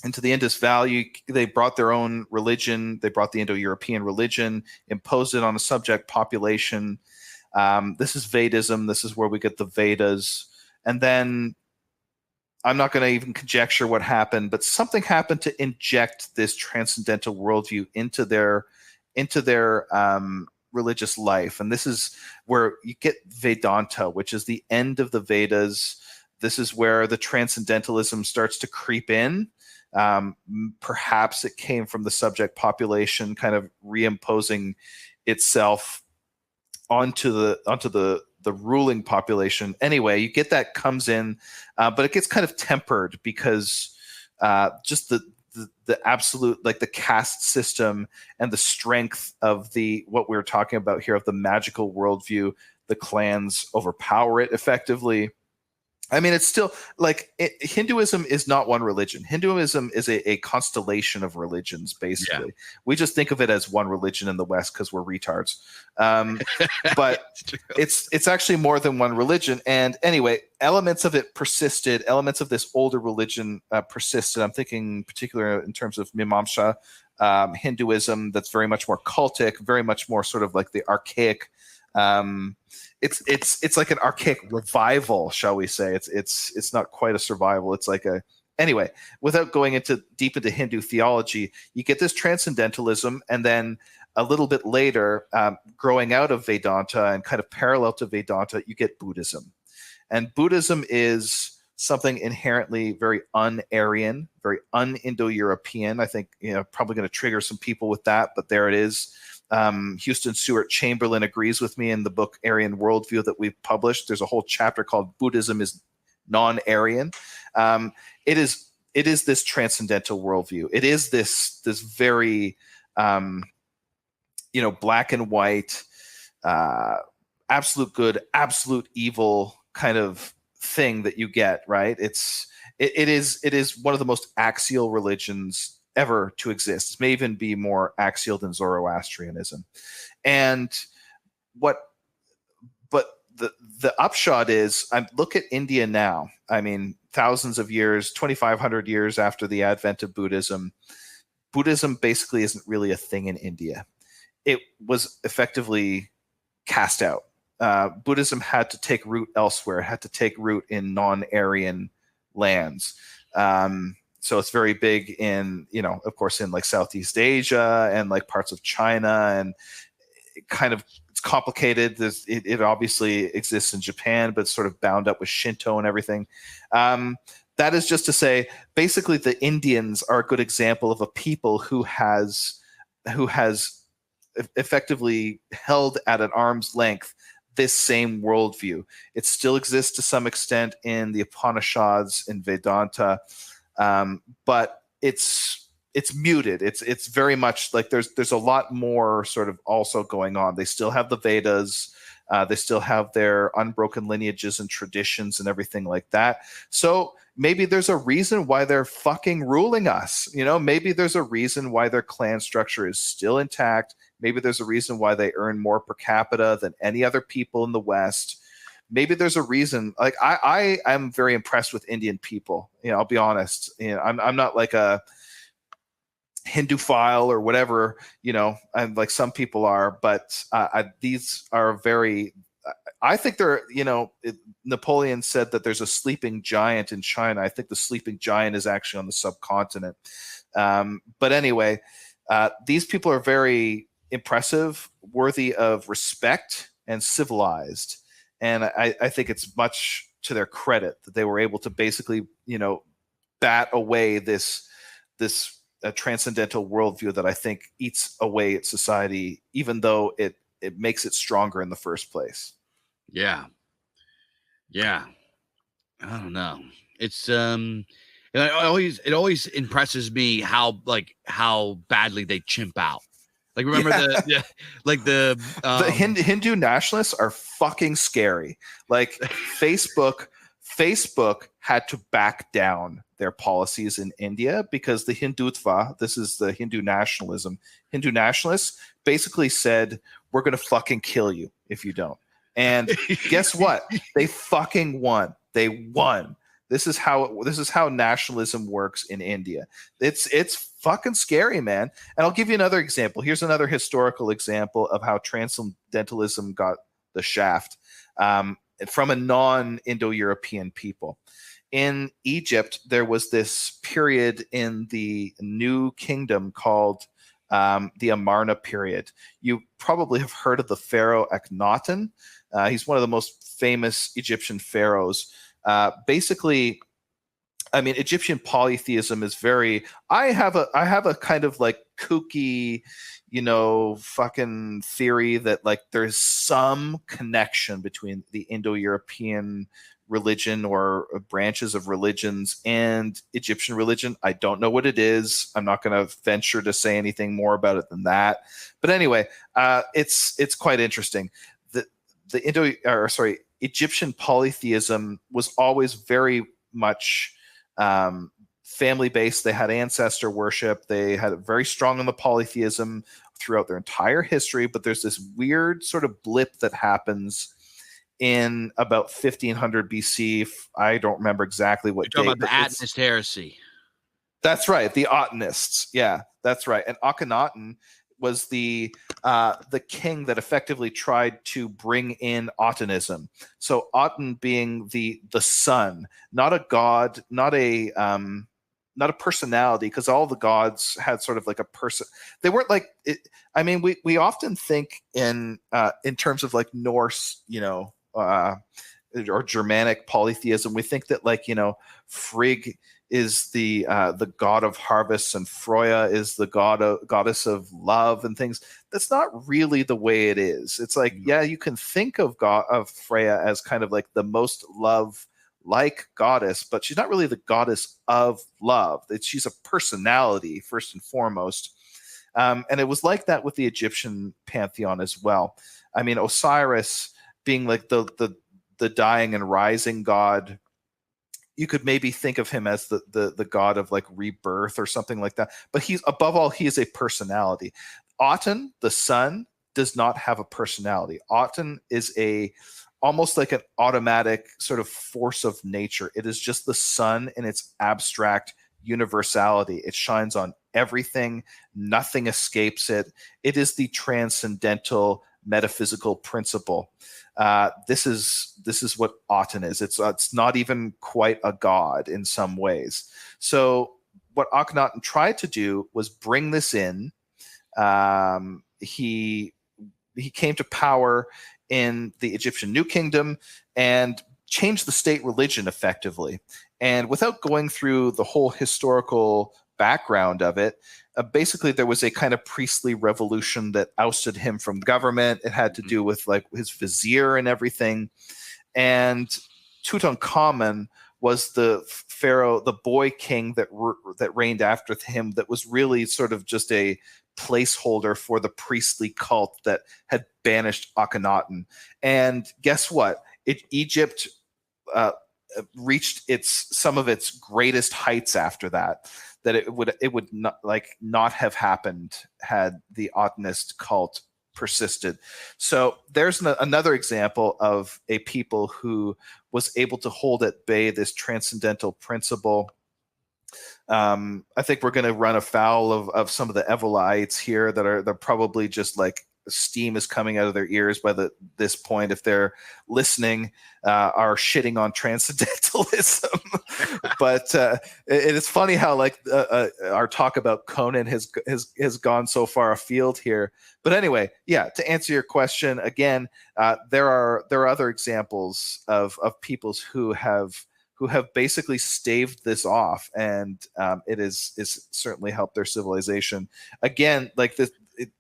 Indus Valley, they brought their own religion. They brought the Indo-European religion, imposed it on a subject population. This is Vedism. This is where we get the Vedas. And then I'm not going to even conjecture what happened, but something happened to inject this transcendental worldview into their religious life. And this is where you get Vedanta, which is the end of the Vedas. This is where the transcendentalism starts to creep in. Perhaps it came from the subject population kind of reimposing itself onto the ruling population. Anyway, you get that comes in, but it gets kind of tempered because just the absolute, like the caste system and the strength of what we were talking about here, of the magical worldview, the clans overpower it effectively. I mean, it's still like Hinduism is not one religion. Hinduism is a constellation of religions, basically. Yeah. We just think of it as one religion in the West because we're retards. But it's actually more than one religion. And anyway, elements of it persisted. Elements of this older religion persisted. I'm thinking particularly in terms of Mimamsa Hinduism, that's very much more cultic, very much more sort of like the archaic. It's like an archaic revival, shall we say? It's not quite a survival. It's like anyway. Without going deep into Hindu theology, you get this transcendentalism, and then a little bit later, growing out of Vedanta and kind of parallel to Vedanta, you get Buddhism, and Buddhism is something inherently very un-Aryan, very un-Indo-European. I think probably going to trigger some people with that, but there it is. Houston Stewart Chamberlain agrees with me in the book Aryan Worldview that we've published. There's a whole chapter called Buddhism is Non-Aryan. It is this transcendental worldview. It is this very black and white, absolute good, absolute evil kind of thing that you get, right? It is one of the most axial religions ever to exist. It may even be more axial than Zoroastrianism. And but the upshot is, I look at India now. I mean, thousands of years, 2,500 years after the advent of Buddhism, Buddhism basically isn't really a thing in India. It was effectively cast out. Buddhism had to take root elsewhere. It had to take root in non-Aryan lands. So it's very big in, of course, in like Southeast Asia and like parts of China, and it's complicated. It obviously exists in Japan, but it's sort of bound up with Shinto and everything. That is just to say, basically, the Indians are a good example of a people who has effectively held at an arm's length this same worldview. It still exists to some extent in the Upanishads, in Vedanta. But it's muted. It's very much like there's a lot more sort of also going on. They still have the Vedas. They still have their unbroken lineages and traditions and everything like that. So maybe there's a reason why they're fucking ruling us. Maybe there's a reason why their clan structure is still intact. Maybe there's a reason why they earn more per capita than any other people in the West. Maybe there's a reason. Like I am very impressed with Indian people. I'll be honest. I'm not like a Hinduphile or whatever. I'm like some people are, but these are very. I think they're. Napoleon said that there's a sleeping giant in China. I think the sleeping giant is actually on the subcontinent. But anyway, these people are very impressive, worthy of respect, and civilized. And I think it's much to their credit that they were able to basically, bat away this transcendental worldview that I think eats away at society, even though it makes it stronger in the first place. Yeah. I don't know. It's it always impresses me how badly they chimp out. Like, remember the Hindu nationalists are fucking scary. Like Facebook had to back down their policies in India because the Hindutva, this is the Hindu nationalism, Hindu nationalists basically said, we're going to fucking kill you if you don't. And guess what? They fucking won. They won. This is how nationalism works in India. It's fucking scary, man. And I'll give you another example. Here's another historical example of how transcendentalism got the shaft, from a non-Indo-European people. In Egypt, there was this period in the New Kingdom called the Amarna period. You probably have heard of the pharaoh Akhenaten. He's one of the most famous Egyptian pharaohs. Basically, I mean, Egyptian polytheism is very. I have a kind of like kooky, fucking theory that like there's some connection between the Indo-European religion or branches of religions and Egyptian religion. I don't know what it is. I'm not going to venture to say anything more about it than that. But anyway, it's quite interesting. Egyptian polytheism was always very much family-based. They had ancestor worship. They had it very strong on the polytheism throughout their entire history. But there's this weird sort of blip that happens in about 1500 BC. I don't remember exactly what You're date. talking about the Atenist heresy. That's right, the Otanists. Yeah, that's right. And Akhenaten was the king that effectively tried to bring in Otanism. So Aten being the sun, not a god, not a personality, because all the gods had sort of like a person. They weren't like it. I mean, we often think in terms of like Norse, or Germanic polytheism. We think that like Frigg is the god of harvests and Freya is the goddess of love and things. That's not really the way it is. It's like, yeah, you can think of Freya as kind of like the most love-like goddess, but she's not really the goddess of love. She's a personality first and foremost. And it was like that with the Egyptian pantheon as well. I mean, Osiris being like the dying and rising god, you could maybe think of him as the god of like rebirth or something like that. But he's above all, he is a personality. Aten, the sun, does not have a personality. Aten is almost like an automatic sort of force of nature. It is just the sun in its abstract universality. It shines on everything. Nothing escapes it. It is the transcendental metaphysical principle. This is what Aten is. It's not even quite a god in some ways. So what Akhenaten tried to do was bring this in. He came to power in the Egyptian New Kingdom and changed the state religion effectively. And without going through the whole historical background of it, basically there was a kind of priestly revolution that ousted him from government. It had to do with like his vizier and everything. And Tutankhamun was the pharaoh, the boy king that reigned after him, that was really sort of just a placeholder for the priestly cult that had banished Akhenaten. And guess what? Egypt reached some of its greatest heights after that. That it would not have happened had the Atenist cult persisted. So there's another example of a people who was able to hold at bay this transcendental principle. I think we're going to run afoul of some of the Evolites here they're probably just like steam is coming out of their ears by this point, if they're listening, are shitting on transcendentalism. But it is funny how like our talk about Conan has gone so far afield here. But anyway, yeah, to answer your question again, there are other examples of peoples who have basically staved this off, and it is certainly helped their civilization. Again, like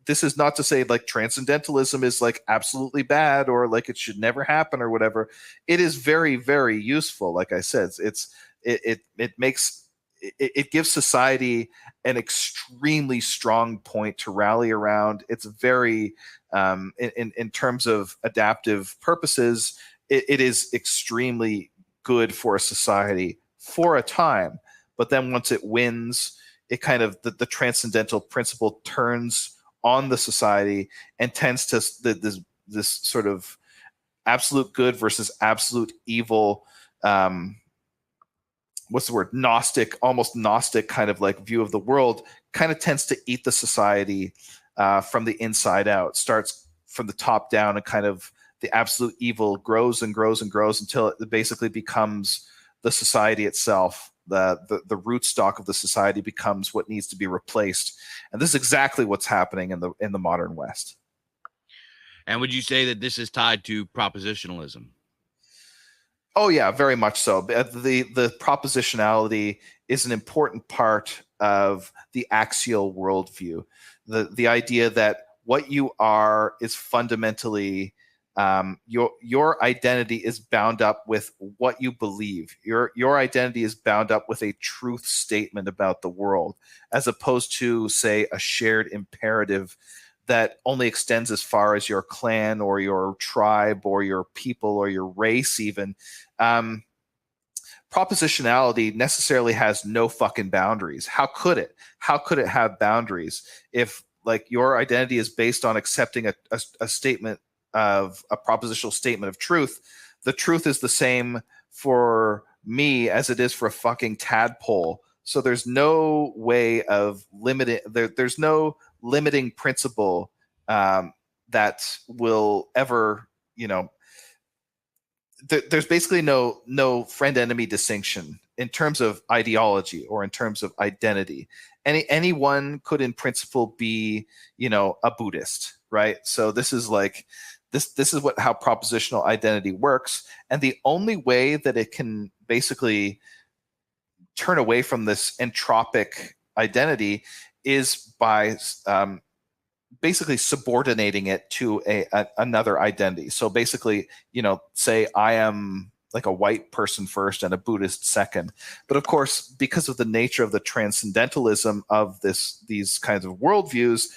this is not to say like transcendentalism is like absolutely bad or like it should never happen or whatever. It is very, very useful. Like I said, it gives society an extremely strong point to rally around. It's very in terms of adaptive purposes, it is extremely good for a society for a time. But then once it wins, it kind of the transcendental principle turns on the society and tends to this sort of absolute good versus absolute evil, what's the word, almost Gnostic kind of like view of the world, kind of tends to eat the society from the inside out. Starts from the top down and kind of the absolute evil grows and grows and grows until it basically becomes the society itself. The rootstock of the society becomes what needs to be replaced, and this is exactly what's happening in the modern West. And would you say that this is tied to propositionalism? Oh yeah, very much so. The propositionality is an important part of the axial worldview. The idea that what you are is fundamentally your identity is bound up with what you believe. Your identity is bound up with a truth statement about the world, as opposed to, say, a shared imperative that only extends as far as your clan or your tribe or your people or your race even. Propositionality necessarily has no fucking boundaries. How could it? How could it have boundaries if, like, your identity is based on accepting a statement of a propositional statement of truth? The truth is the same for me as it is for a fucking tadpole. So there's no way of limiting. There's no limiting principle that will ever, there's basically no friend-enemy distinction in terms of ideology or in terms of identity. Anyone could, in principle, be, a Buddhist, right? So this is like this is how propositional identity works, and the only way that it can basically turn away from this entropic identity is by basically subordinating it to another identity. So basically, say I am like a white person first and a Buddhist second. But of course, because of the nature of the transcendentalism of these kinds of worldviews,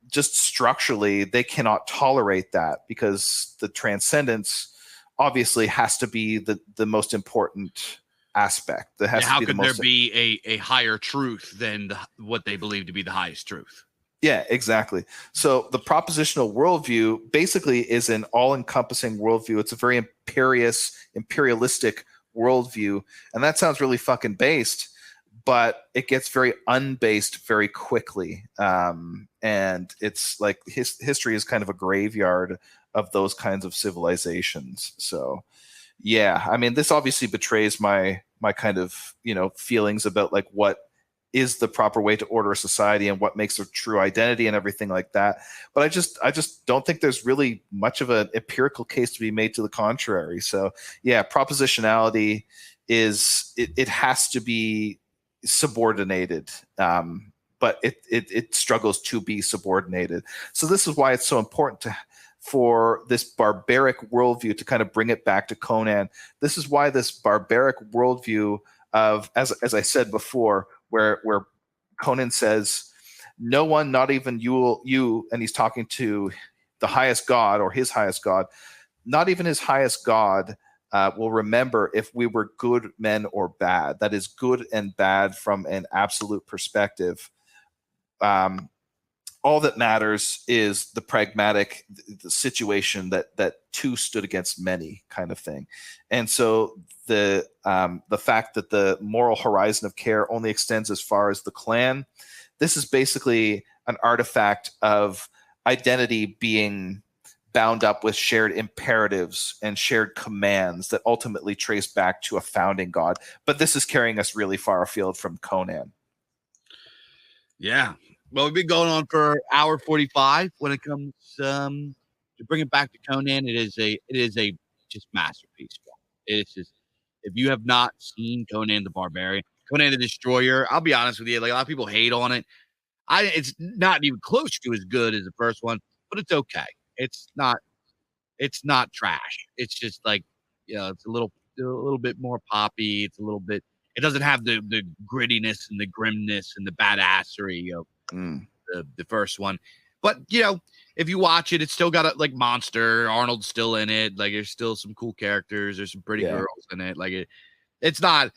just structurally, they cannot tolerate that, because the transcendence obviously has to be the most important aspect. That has how to be could there be a higher truth than what they believe to be the highest truth? Yeah, exactly. So the propositional worldview basically is an all-encompassing worldview. It's a very imperialistic worldview. And that sounds really fucking based, but it gets very unbased very quickly. And it's like history is kind of a graveyard of those kinds of civilizations. So yeah, I mean, this obviously betrays my kind of, feelings about like what is the proper way to order a society and what makes a true identity and everything like that. But I just don't think there's really much of an empirical case to be made to the contrary. So yeah, propositionality it has to be subordinated, but it struggles to be subordinated. So this is why it's so important for this barbaric worldview to kind of bring it back to Conan. This is why this barbaric worldview of, as I said before, where Conan says, no one, not even you, and he's talking to the highest god or his highest god, not even his highest god will remember if we were good men or bad. That is good and bad from an absolute perspective. All that matters is the pragmatic the situation that two stood against many kind of thing. And so the fact that the moral horizon of care only extends as far as the clan, this is basically an artifact of identity being bound up with shared imperatives and shared commands that ultimately trace back to a founding god. But this is carrying us really far afield from Conan. Yeah. Well, we've been going on for hour 45 when it comes to bring it back to Conan. It is a just masterpiece. It's just, if you have not seen Conan the Barbarian, Conan the Destroyer, I'll be honest with you, like a lot of people hate on it. It's not even close to as good as the first one, but it's okay. It's not trash. It's just like, it's a little bit more poppy. It's a little bit, it doesn't have the grittiness and the grimness and the badassery of the first one. But, if you watch it, it's still got a like monster. Arnold's still in it. Like, there's still some cool characters. There's some pretty girls in it. Like, it's not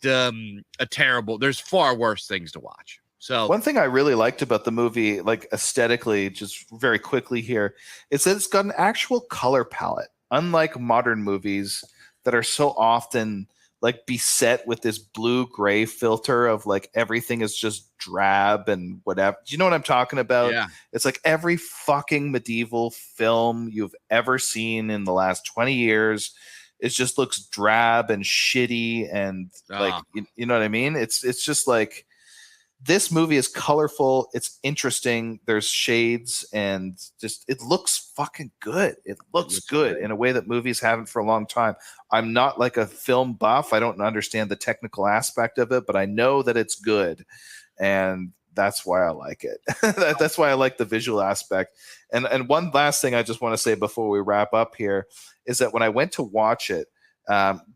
a terrible, there's far worse things to watch. So one thing I really liked about the movie, like aesthetically, just very quickly here, is that it's got an actual color palette. Unlike modern movies that are so often like beset with this blue-gray filter of like everything is just drab and whatever. Do you know what I'm talking about? Yeah. It's like every fucking medieval film you've ever seen in the last 20 years. It just looks drab and shitty and like you know what I mean? It's just like this movie is colorful, it's interesting, there's shades, and just it looks fucking good. It looks good in a way that movies haven't for a long time. I'm not like a film buff. I don't understand the technical aspect of it, but I know that it's good. And that's why I like it. That's why I like the visual aspect. And one last thing I just want to say before we wrap up here is that when I went to watch it,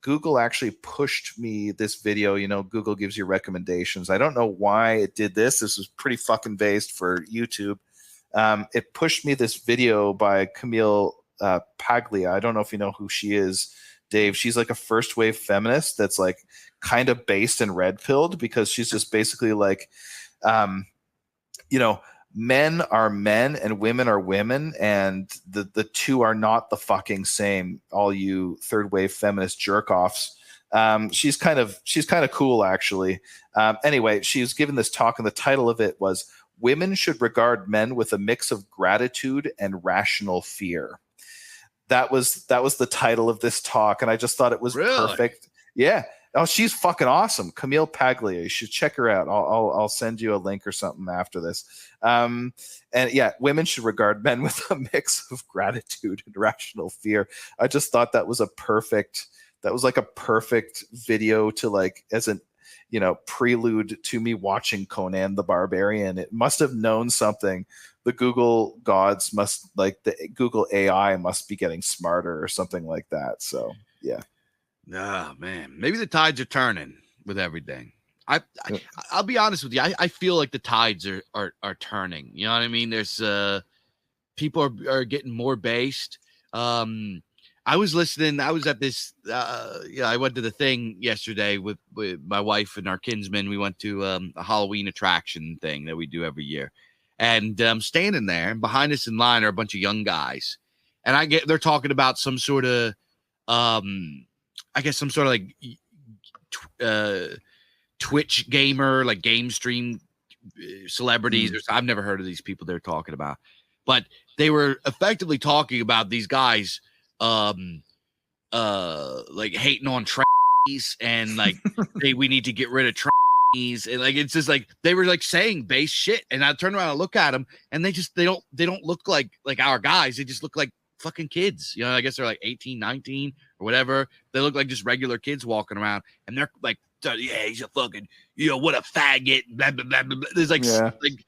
Google actually pushed me this video. You know, Google gives you recommendations. I don't know why it did this. This was pretty fucking based for YouTube. It pushed me this video by Camille Paglia. I don't know if you know who she is, Dave. She's like a first wave feminist that's like kind of based in red pilled, because she's just basically like, you know, men are men and women are women, and the two are not the fucking same. All you third wave feminist jerk offs. She's kind of cool, actually. Anyway, she was given this talk, and the title of it was "Women Should Regard Men with a Mix of Gratitude and Rational Fear." That was the title of this talk, and I just thought it was perfect. Yeah. Oh, she's fucking awesome. Camille Paglia. You should check her out. I'll send you a link or something after this. And yeah, women should regard men with a mix of gratitude and rational fear. I just thought that was like a perfect video to like, as an, you know, prelude to me watching Conan the Barbarian. It must have known something. The Google gods must, like the Google AI must be getting smarter or something like that. So yeah. Oh man, maybe the tides are turning with everything. I'll be honest with you. I feel like the tides are turning. You know what I mean? There's people are getting more based. I was listening. I was at this. I went to the thing yesterday with my wife and our kinsmen. We went to a Halloween attraction thing that we do every year, and I'm standing there, and behind us in line are a bunch of young guys, and they're talking about some sort of I guess some sort of like Twitch gamer, like game stream celebrities. I've never heard of these people they're talking about, but they were effectively talking about these guys like hating on trannies and like, hey, we need to get rid of trannies, and like it's just like they were like saying base shit. And I turn around and look at them, and they don't look like our guys. They just look like fucking kids. You know, I guess they're like 18, 19 or whatever. They look like just regular kids walking around, and they're like, yeah, he's a fucking, you know, what a faggot, blah, blah, blah, blah. There's like, like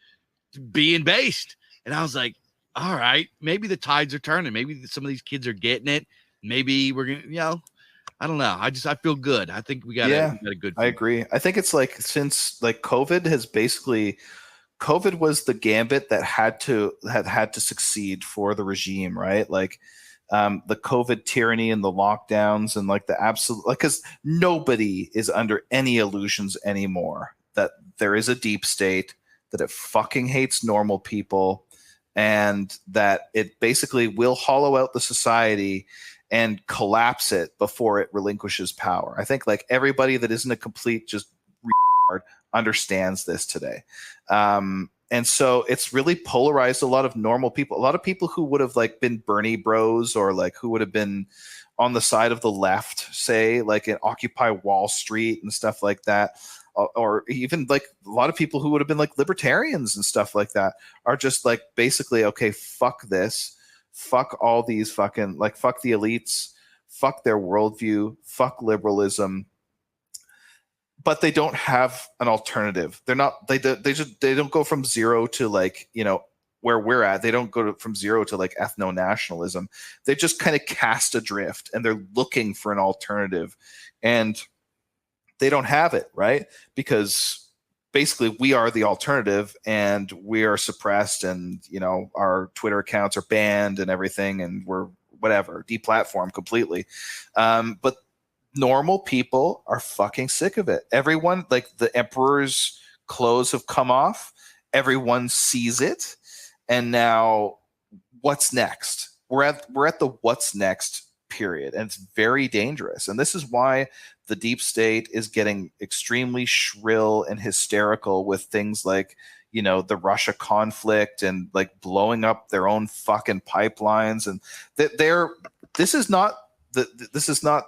being based. And I was like, all right, maybe the tides are turning. Maybe some of these kids are getting it. Maybe we're going to, you know, I don't know. I feel good. I think we got a good film. I agree. I think it's like, since like COVID was the gambit that had to succeed for the regime, right? Like the COVID tyranny and the lockdowns and like the absolute, like, because nobody is under any illusions anymore that there is a deep state, that it fucking hates normal people, and that it basically will hollow out the society and collapse it before it relinquishes power. I think like everybody that isn't a complete just retard understands this today. And so it's really polarized a lot of normal people, a lot of people who would have like been Bernie bros, or like who would have been on the side of the left, say like in Occupy Wall Street and stuff like that. Or even like a lot of people who would have been like libertarians and stuff like that are just like basically, okay, fuck this. Fuck all these fucking, like, fuck the elites, fuck their worldview, fuck liberalism. But they don't have an alternative. They don't go from zero to like, you know, where we're at. They don't go from zero to like ethno-nationalism. They just kind of cast adrift, and they're looking for an alternative, and they don't have it, right? Because basically we are the alternative, and we are suppressed, and, you know, our Twitter accounts are banned and everything, and we're whatever, deplatformed completely. But normal people are fucking sick of it. Everyone, like the emperor's clothes have come off. Everyone sees it. And now what's next? We're at the what's next period. And it's very dangerous. And this is why the deep state is getting extremely shrill and hysterical with things like, the Russia conflict and like blowing up their own fucking pipelines. And this is not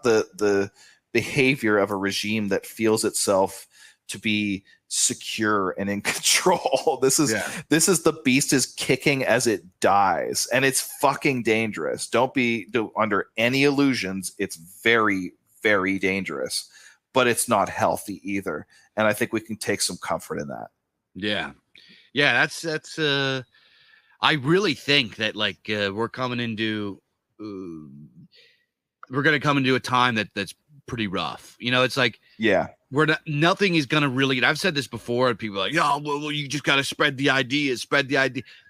the behavior of a regime that feels itself to be secure and in control. This is the beast is kicking as it dies, and it's fucking dangerous. Don't be under any illusions. It's very, very dangerous, but it's not healthy either. And I think we can take some comfort in that. Yeah. That's I really think that like we're coming into we're going to come into a time that's pretty rough. It's like, nothing is going to really, and I've said this before, and people are like, well, you just got to spread the idea.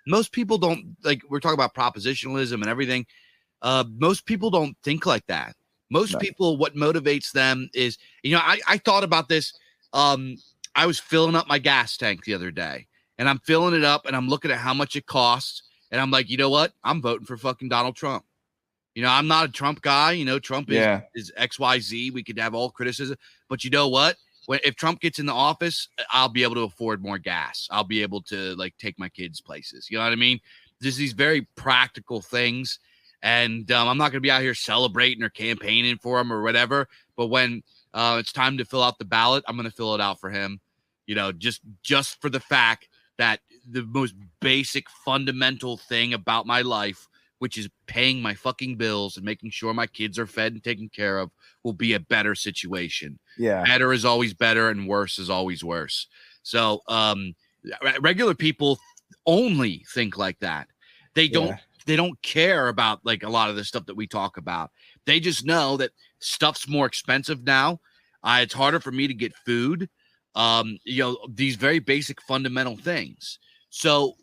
Most people don't, like, we're talking about propositionalism and everything. Most people don't think like that. Most people, what motivates them is, I thought about this. I was filling up my gas tank the other day, and I'm filling it up and I'm looking at how much it costs. And I'm like, you know what? I'm voting for fucking Donald Trump. I'm not a Trump guy. Trump is XYZ. We could have all criticism. But you know what? If Trump gets in the office, I'll be able to afford more gas. I'll be able to like take my kids places. You know what I mean? There's these very practical things. And I'm not going to be out here celebrating or campaigning for him or whatever. But when it's time to fill out the ballot, I'm going to fill it out for him. Just for the fact that the most basic fundamental thing about my life, which is paying my fucking bills and making sure my kids are fed and taken care of, will be a better situation. Yeah. Better is always better and worse is always worse. So regular people only think like that. They don't care about like a lot of the stuff that we talk about. They just know that stuff's more expensive now. It's harder for me to get food. These very basic fundamental things. So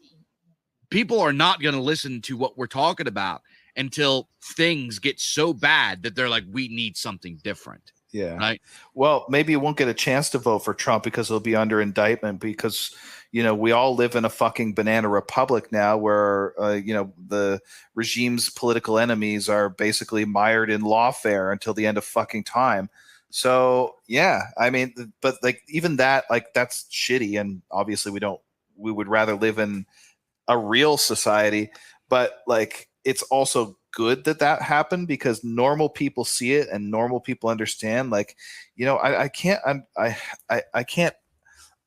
people are not going to listen to what we're talking about until things get so bad that they're like, we need something different. Yeah. Right. Well, maybe you won't get a chance to vote for Trump because he'll be under indictment because, we all live in a fucking banana republic now where, the regime's political enemies are basically mired in lawfare until the end of fucking time. So, yeah, I mean, but like even that, like that's shitty. And obviously we would rather live in a real society, but like it's also good that happened because normal people see it and normal people understand. Like, I can't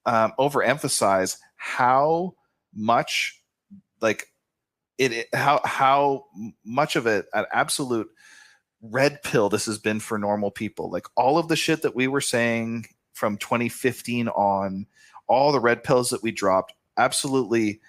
overemphasize how much like how much of it an absolute red pill this has been for normal people. Like all of the shit that we were saying from 2015 on, all the red pills that we dropped, absolutely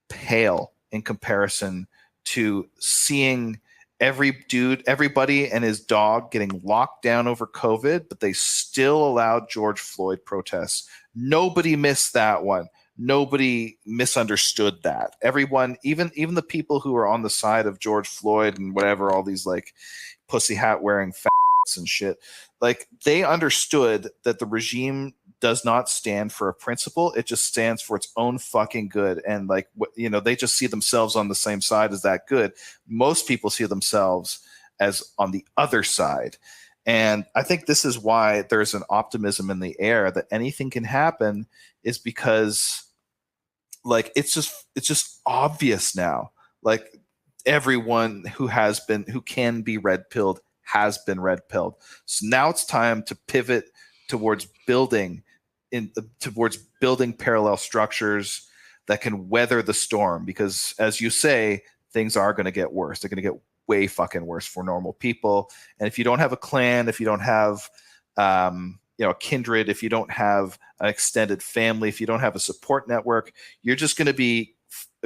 pale in comparison to seeing everybody and his dog getting locked down over COVID, but they still allowed George Floyd protests. Nobody missed that one. Nobody misunderstood that. Everyone, even the people who are on the side of George Floyd and whatever, all these like pussy hat wearing f***s and shit, like they understood that the regime does not stand for a principle. It just stands for its own fucking good. And like, they just see themselves on the same side as that good. Most people see themselves as on the other side. And I think this is why there's an optimism in the air that anything can happen, is because like, it's just obvious now. Like everyone who can be red pilled has been red pilled. So now it's time to pivot towards building parallel structures that can weather the storm, because as you say, things are going to get worse. They're going to get way fucking worse for normal people. And if you don't have a clan, if you don't have a kindred, if you don't have an extended family, if you don't have a support network, you're just going to be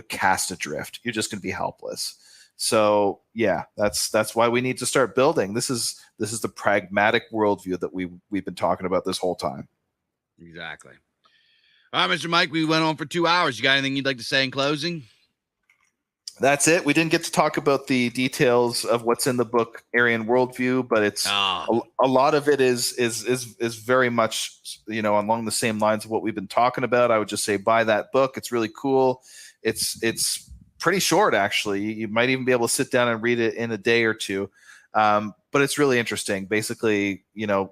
cast adrift. You're just going to be helpless. So yeah, that's why we need to start building. This is the pragmatic worldview that we've been talking about this whole time. Exactly. All right, Mr. Mike, we went on for 2 hours. You got anything you'd like to say in closing? That's it. We didn't get to talk about the details of what's in the book Aryan Worldview, but it's a lot of it is very much along the same lines of what we've been talking about. I would just say buy that book. It's really cool. It's pretty short, actually. You might even be able to sit down and read it in a day or two. But but it's really interesting. Basically,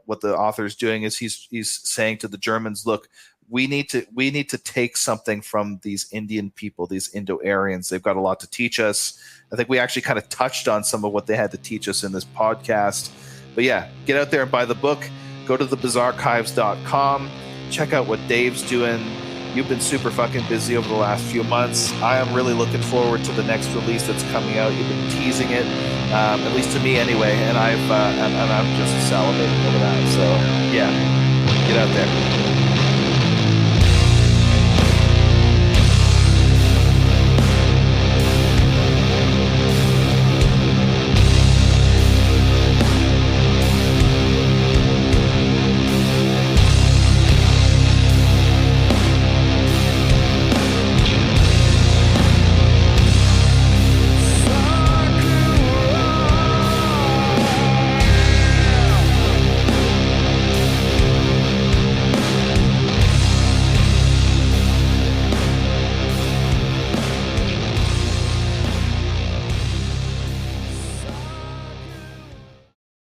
what the author is doing is he's saying to the Germans, look, we need to take something from these Indian people, these Indo-Aryans. They've got a lot to teach us. I think we actually kind of touched on some of what they had to teach us in this podcast. But yeah, get out there and buy the book. Go to thebizarchives.com. Check out what Dave's doing. You've been super fucking busy over the last few months. I am really looking forward to the next release that's coming out. You've been teasing it, at least to me anyway, and I'm just salivating over that. So yeah, get out there.